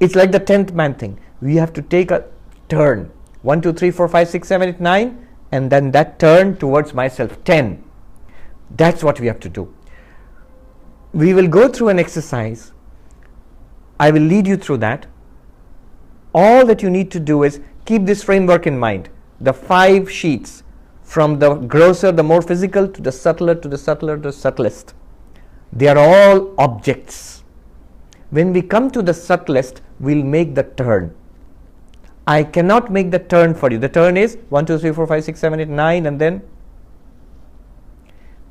It's like the 10th man thing. We have to take a turn. 1, 2, 3, 4, 5, 6, 7, 8, 9. And then that turn towards myself. 10. That's what we have to do. We will go through an exercise. I will lead you through that. All that you need to do is keep this framework in mind. The 5 sheaths. From the grosser, the more physical, to the subtler, to the subtler, to the subtlest. They are all objects. When we come to the subtlest, we'll make the turn. I cannot make the turn for you. The turn is 1, 2, 3, 4, 5, 6, 7, 8, 9, and then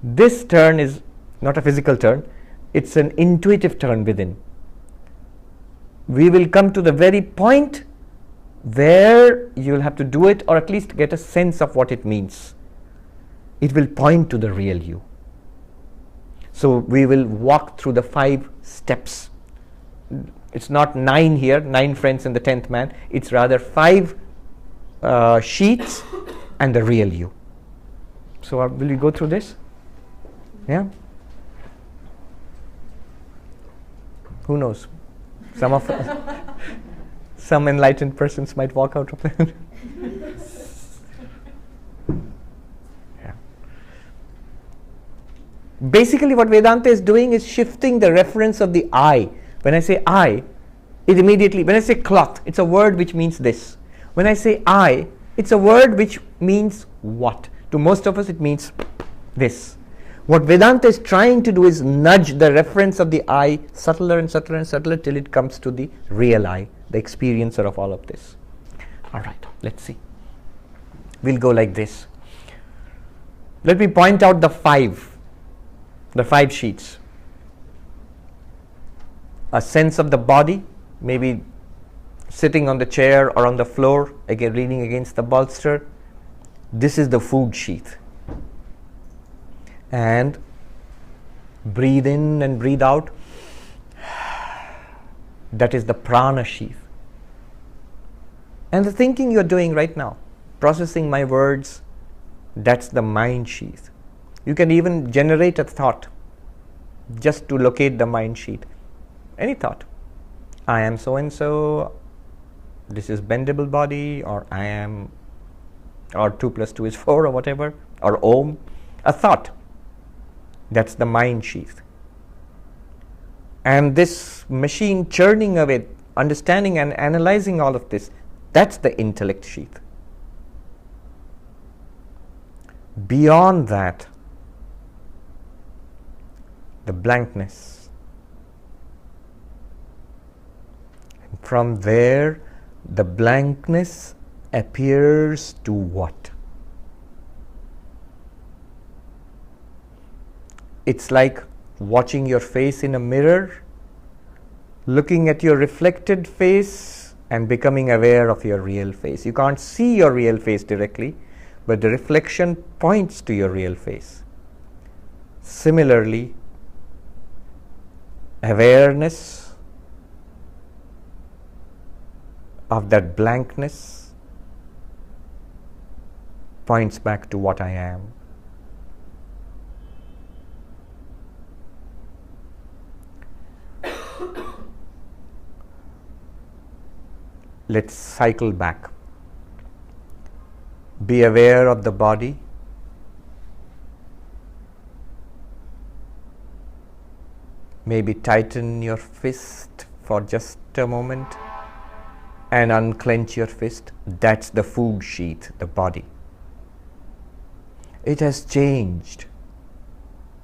this turn is not a physical turn. It's an intuitive turn within. We will come to the very point where you will have to do it, or at least get a sense of what it means. It will point to the real you. So we will walk through the 5 steps. It's not 9 here, 9 friends in the 10th man. It's rather 5 sheaths and the real you. So will we go through this? Yeah? Who knows? Some of some enlightened persons might walk out of it. Yeah. Basically, what Vedanta is doing is shifting the reference of the I. When I say I, it immediately, when I say cloth, it's a word which means this. When I say I, it's a word which means what? To most of us, it means this. What Vedanta is trying to do is nudge the reference of the I subtler and subtler and subtler till it comes to the real I, the experiencer of all of this. All right, let's see. We'll go like this. Let me point out the 5 sheets. A sense of the body, maybe sitting on the chair or on the floor, again leaning against the bolster. This is the food sheath. And breathe in and breathe out. That is the prana sheath. And the thinking you're doing right now, processing my words, that's the mind sheath. You can even generate a thought just to locate the mind sheath. Any thought. I am so and so, this is bendable body, or I am, or 2 plus 2 is 4, or whatever, or Om. A thought. That's the mind sheath. And this machine churning away, understanding and analyzing all of this, that's the intellect sheath. Beyond that, the blankness. And from there, the blankness appears to what? It's like watching your face in a mirror, looking at your reflected face and becoming aware of your real face. You can't see your real face directly, but the reflection points to your real face. Similarly, awareness of that blankness points back to what I am. Let's cycle back. Be aware of the body. Maybe tighten your fist for just a moment and unclench your fist. That's the food sheath, the body. It has changed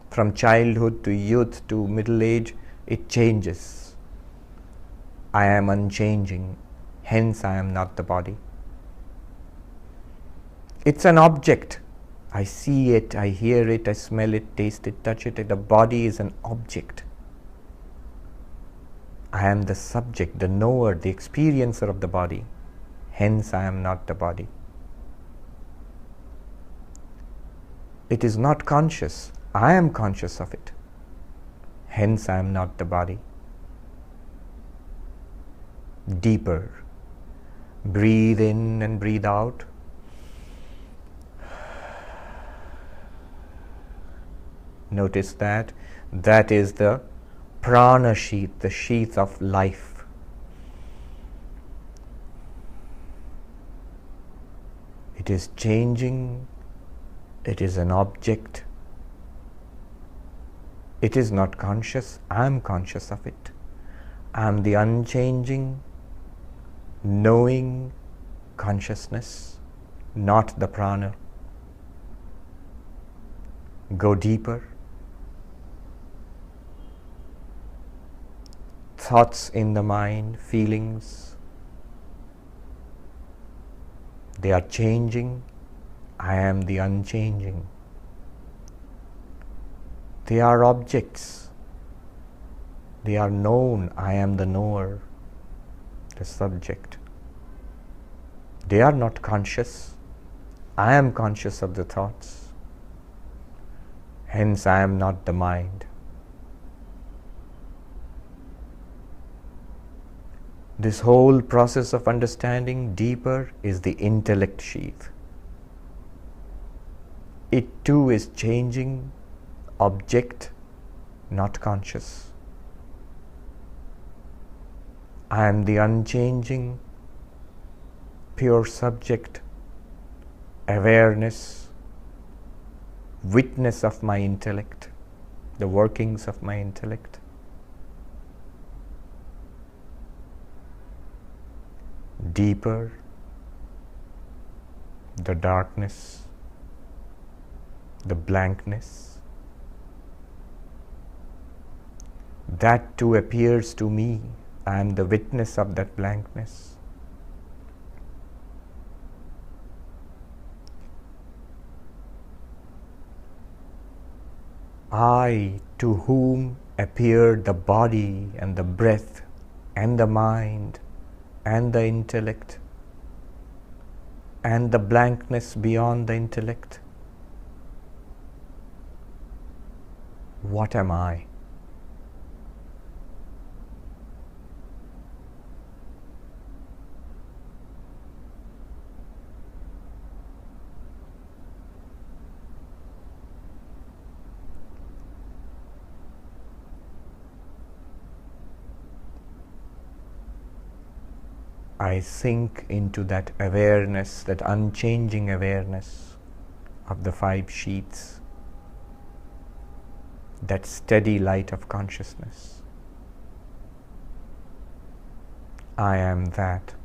from childhood to youth to middle age. It changes. I am unchanging. Hence, I am not the body. It's an object. I see it, I hear it, I smell it, taste it, touch it. The body is an object. I am the subject, the knower, the experiencer of the body. Hence, I am not the body. It is not conscious. I am conscious of it. Hence, I am not the body. Deeper. Breathe in and breathe out. Notice that. That is the prana sheath, the sheath of life. It is changing. It is an object. It is not conscious. I am conscious of it. I am the unchanging, knowing consciousness, not the prana. Go deeper. Thoughts in the mind, feelings, they are changing. I am the unchanging. They are objects. They are known. I am the knower, the subject. They are not conscious. I am conscious of the thoughts. Hence, I am not the mind. This whole process of understanding deeper is the intellect sheath. It too is changing, object, not conscious. I am the unchanging, pure subject, awareness, witness of my intellect, the workings of my intellect. Deeper, the darkness, the blankness, that too appears to me. I am the witness of that blankness. I, to whom appeared the body and the breath and the mind and the intellect and the blankness beyond the intellect. What am I? I sink into that awareness, that unchanging awareness of the five sheaths, that steady light of consciousness. I am that.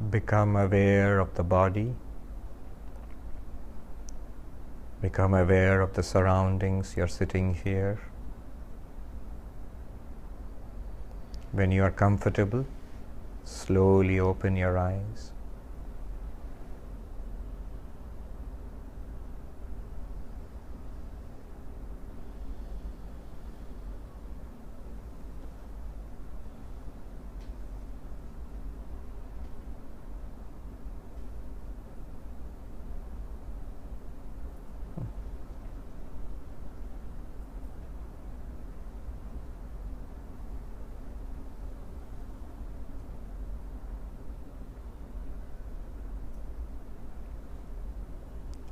Become aware of the body. Become aware of the surroundings. You're sitting here. When you are comfortable, slowly open your eyes.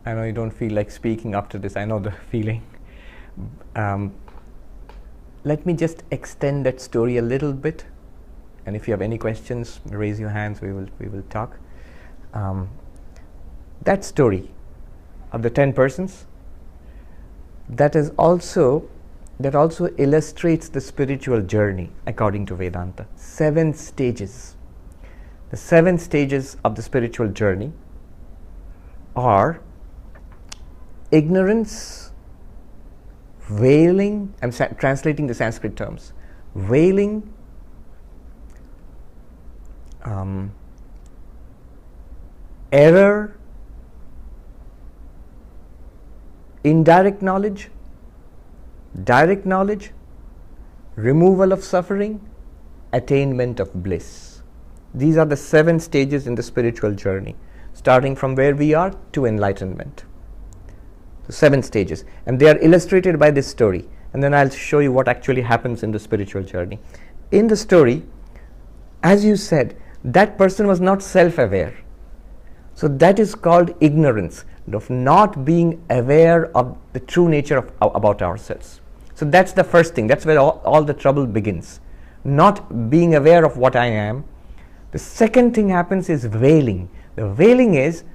I know you don't feel like speaking after this. I know the feeling. Let me just extend that story a little bit, and if you have any questions, raise your hands. We will talk. That story of the 10 persons, that also illustrates the spiritual journey according to Vedanta. 7 stages. The 7 stages of the spiritual journey are ignorance, veiling, I'm translating the Sanskrit terms, veiling, error, indirect knowledge, direct knowledge, removal of suffering, attainment of bliss. These are the 7 stages in the spiritual journey, starting from where we are to enlightenment. 7 stages, and they are illustrated by this story, and then I'll show you what actually happens in the spiritual journey. In the story, as you said, that person was not self-aware, so that is called ignorance, of not being aware of the true nature of about ourselves. So that's the first thing. That's where all the trouble begins, not being aware of what I am. The second thing happens is veiling. The veiling is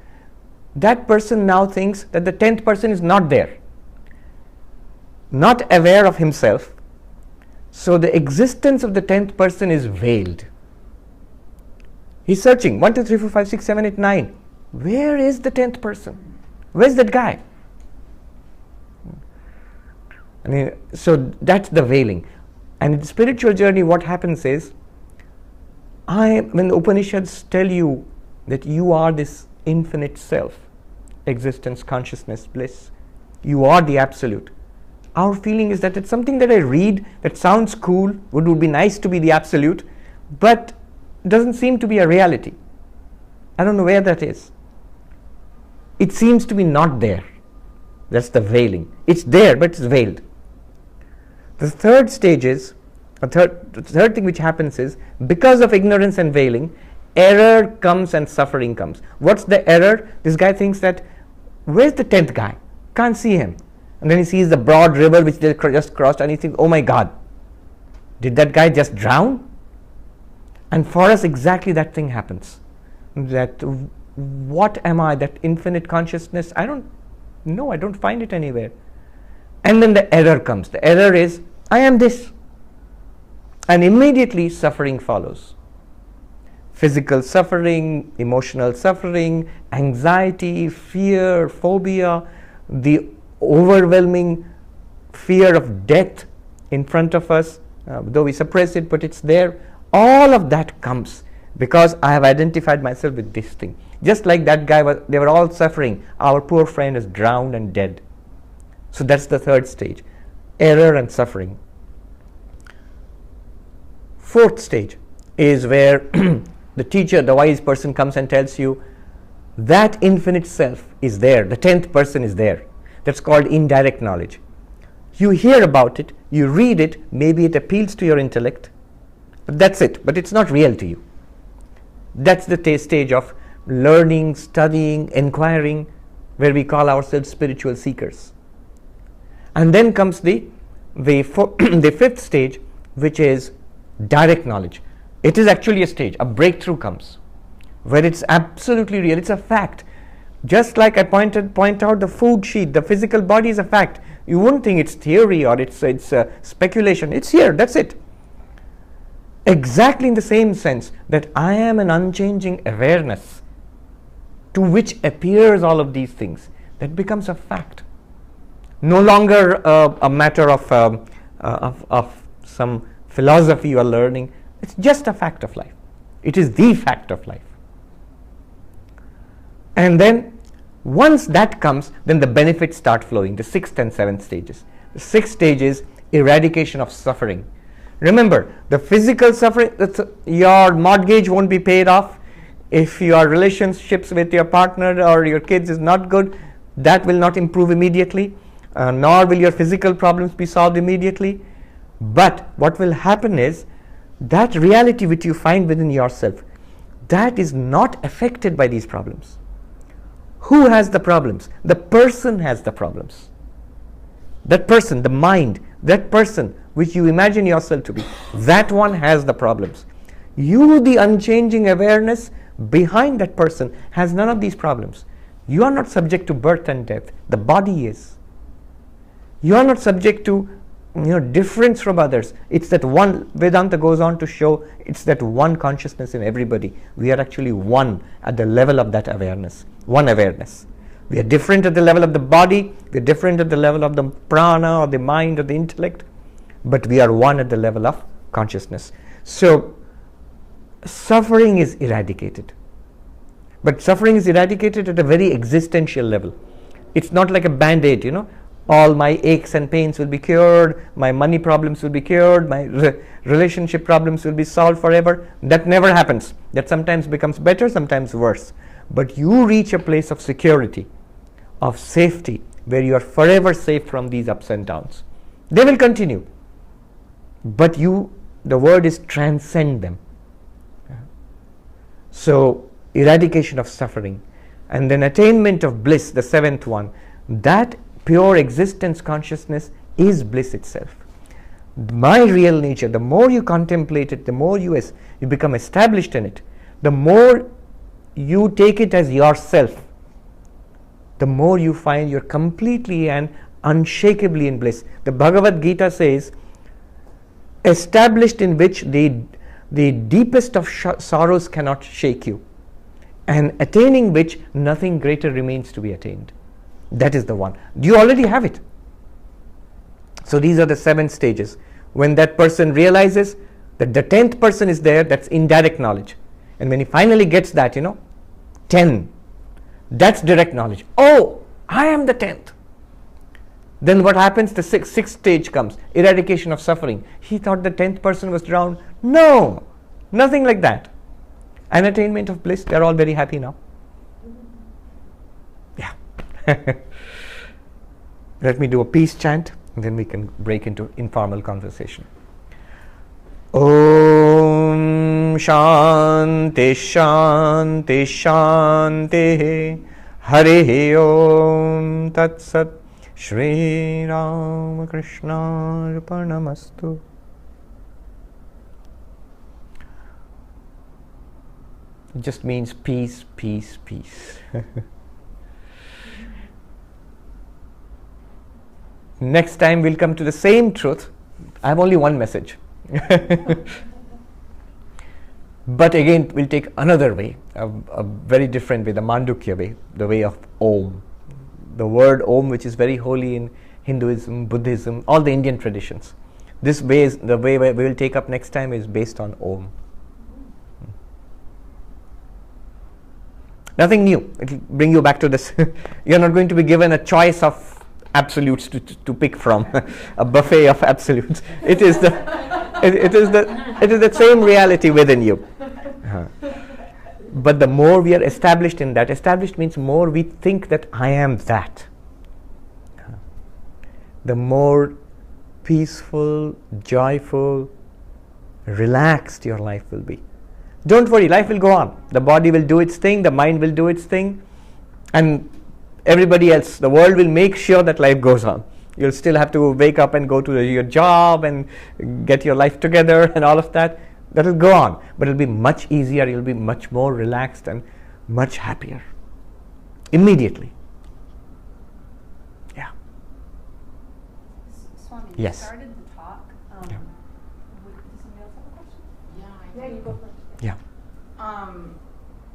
that person now thinks that the 10th person is not there, not aware of himself. So the existence of the 10th person is veiled. He's searching 1, 2, 3, 4, 5, 6, 7, 8, 9. Where is the 10th person? Where's that guy? So that's the veiling. And in the spiritual journey, what happens is, when the Upanishads tell you that you are this infinite self, existence, consciousness, bliss, you are the absolute. Our feeling is that it's something that I read that sounds cool, would be nice to be the absolute, but doesn't seem to be a reality. I don't know where that is. It seems to be not there. That's the veiling. It's there, but it's veiled. The third stage is, the third thing which happens is, because of ignorance and veiling, error comes and suffering comes. What's the error? This guy thinks that, where's the 10th guy? Can't see him. And then he sees the broad river which they just crossed, and he thinks, oh my God, did that guy just drown? And for us, exactly that thing happens. That, what am I? That infinite consciousness? I don't know. I don't find it anywhere. And then the error comes. The error is, I am this. And immediately suffering follows. Physical suffering, emotional suffering, anxiety, fear, phobia, the overwhelming fear of death in front of us, though we suppress it, but it's there. All of that comes because I have identified myself with this thing. Just like that guy, they were all suffering. Our poor friend is drowned and dead. So that's the third stage, error and suffering. Fourth stage is where the teacher, the wise person, comes and tells you that infinite self is there, the 10th person is there. That's called indirect knowledge. You hear about it, you read it, maybe it appeals to your intellect, but that's it, but it's not real to you. That's the stage of learning, studying, inquiring, where we call ourselves spiritual seekers. And then comes the fifth stage, which is direct knowledge. It is actually a stage, a breakthrough comes, where it's absolutely real, it's a fact. Just like I point out the food sheath, the physical body is a fact. You wouldn't think it's theory or it's speculation. It's here, that's it. exactly in the same sense that I am an unchanging awareness to which appears all of these things, that becomes a fact. No longer a matter of some philosophy you are learning. It's just a fact of life. It is the fact of life. And then once that comes, then the benefits start flowing, the 6th and 7th stages. The 6th stage is eradication of suffering. Remember, the physical suffering, your mortgage won't be paid off. If your relationships with your partner or your kids is not good, that will not improve immediately, nor will your physical problems be solved immediately. But what will happen is that reality which you find within yourself, that is not affected by these problems. Who has the problems? The person has the problems. That person, the mind, that person which you imagine yourself to be, that one has the problems. You, the unchanging awareness behind that person, has none of these problems. You are not subject to birth and death. The body is. You are not subject to difference from others. It's that one. Vedanta goes on to show it's that one consciousness in everybody. We are actually one at the level of that awareness. One awareness. We are different at the level of the body. We are different at the level of the prana or the mind or the intellect. But we are one at the level of consciousness. So suffering is eradicated. But suffering is eradicated at a very existential level. It's not like a band-aid, all my aches and pains will be cured, my money problems will be cured, my relationship problems will be solved forever. That never happens. That sometimes becomes better, sometimes worse. But you reach a place of security, of safety, where you are forever safe from these ups and downs. They will continue. But the word is transcend them. So, eradication of suffering. And then attainment of bliss, the 7th one. That pure existence consciousness is bliss itself. My real nature, the more you contemplate it, the more you become established in it, the more you take it as yourself, the more you find you're completely and unshakably in bliss. The Bhagavad Gita says, established in which the deepest of sorrows cannot shake you, and attaining which nothing greater remains to be attained. That is the one. You already have it. So these are the 7 stages. When that person realizes that the 10th person is there, that's indirect knowledge. And when he finally gets that, 10, that's direct knowledge. Oh, I am the 10th. Then what happens? The sixth stage comes, eradication of suffering. He thought the 10th person was drowned. No, nothing like that. And attainment of bliss, they're all very happy now. Yeah. Let me do a peace chant, and then we can break into informal conversation. Om Shanti Shanti Shanti Hare Om Tat Sat Shri Ram Krishna Arpanamastu. It just means peace, peace, peace. Next time we'll come to the same truth. I have only one message. But again, we'll take another way, a very different way, the Mandukya way, the way of Om. The word Om, which is very holy in Hinduism, Buddhism, all the Indian traditions. This way is the way we will take up next time is based on Om. Nothing new. It will bring you back to this. You're not going to be given a choice of absolutes to pick from, a buffet of absolutes. It is the same reality within you. But the more we are established in that, established means more we think that I am that, the more peaceful, joyful, relaxed your life will be. Don't worry, life will go on. The body will do its thing, the mind will do its thing, and everybody else, the world will make sure that life goes on. You'll still have to wake up and go to your job and get your life together and all of that. That will go on, but it'll be much easier, you'll be much more relaxed and much happier. Immediately. Yeah. Swami, Yes. you started the talk. Yeah. Does somebody else have a question? Yeah, you go first. Yeah.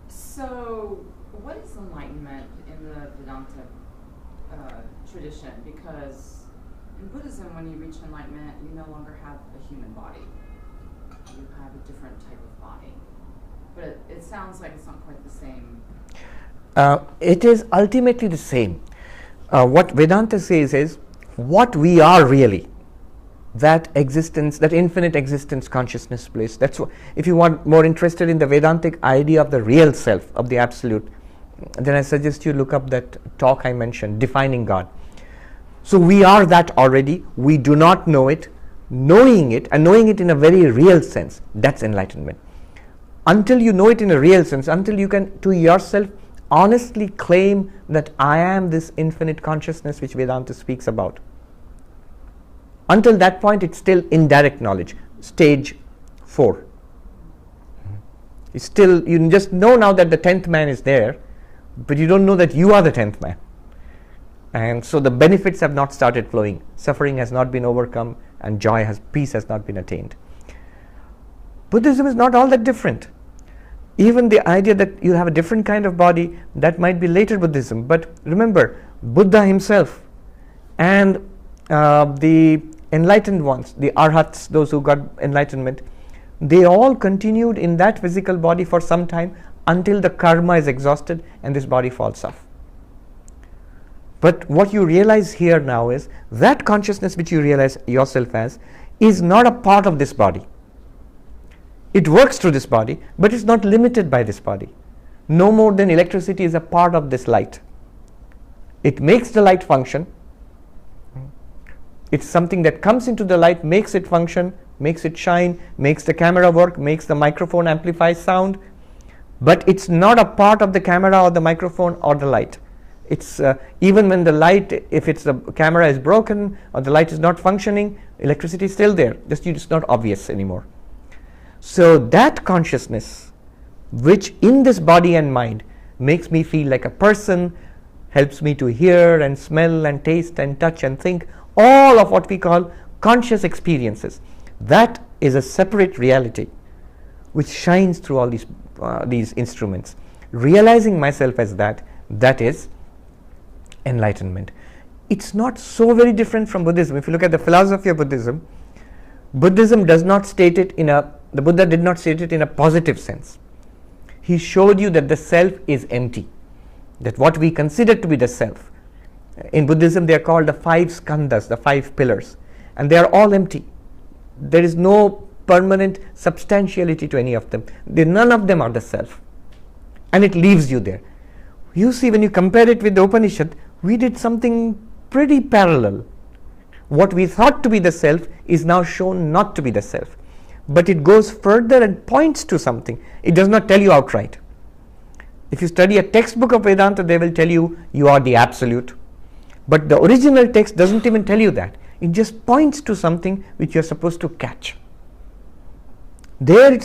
So, what is enlightenment in the Vedanta tradition? Because in Buddhism, when you reach enlightenment, you no longer have a human body. You have a different type of body. But it sounds like it's not quite the same. It is ultimately the same. What Vedanta says is what we are really, that existence, that infinite existence consciousness bliss. That's what, if you want more interested in the Vedantic idea of the real self, of the absolute, then I suggest you look up that talk I mentioned, Defining God. So we are that already. We do not know it. Knowing it, and knowing it in a very real sense, that's enlightenment. Until you know it in a real sense, until you can to yourself honestly claim that I am this infinite consciousness which Vedanta speaks about. Until that point, it's still indirect knowledge, stage 4. It's still, you just know now that the 10th man is there, but you don't know that you are the 10th man. And so the benefits have not started flowing. Suffering has not been overcome, and peace has not been attained. Buddhism is not all that different. Even the idea that you have a different kind of body, that might be later Buddhism. But remember, Buddha himself and the enlightened ones, the arhats, those who got enlightenment, they all continued in that physical body for some time until the karma is exhausted and this body falls off. But what you realize here now is that consciousness which you realize yourself as is not a part of this body. It works through this body, but it's not limited by this body. No more than electricity is a part of this light. It makes the light function. It's something that comes into the light, makes it function, makes it shine, makes the camera work, makes the microphone amplify sound. But it's not a part of the camera or the microphone or the light. It's even when the light, if it's the camera is broken or the light is not functioning, electricity is still there. Just it's not obvious anymore. So that consciousness, which in this body and mind makes me feel like a person, helps me to hear and smell and taste and touch and think, all of what we call conscious experiences, that is a separate reality which shines through all these instruments. Realizing myself as that is enlightenment. It's not so very different from Buddhism. If you look at the philosophy of Buddhism, Buddhism does not state it the Buddha did not state it in a positive sense. He showed you that the self is empty, that what we consider to be the self. In Buddhism, they are called the 5 skandhas, the 5 pillars, and they are all empty. There is no permanent substantiality to any of them. None of them are the self, and it leaves you there. You see, when you compare it with the Upanishad, we did something pretty parallel. What we thought to be the self is now shown not to be the self, but it goes further and points to something. It does not tell you outright. If you study a textbook of Vedanta, they will tell you you are the absolute. But the original text doesn't even tell you that. It just points to something which you are supposed to catch. There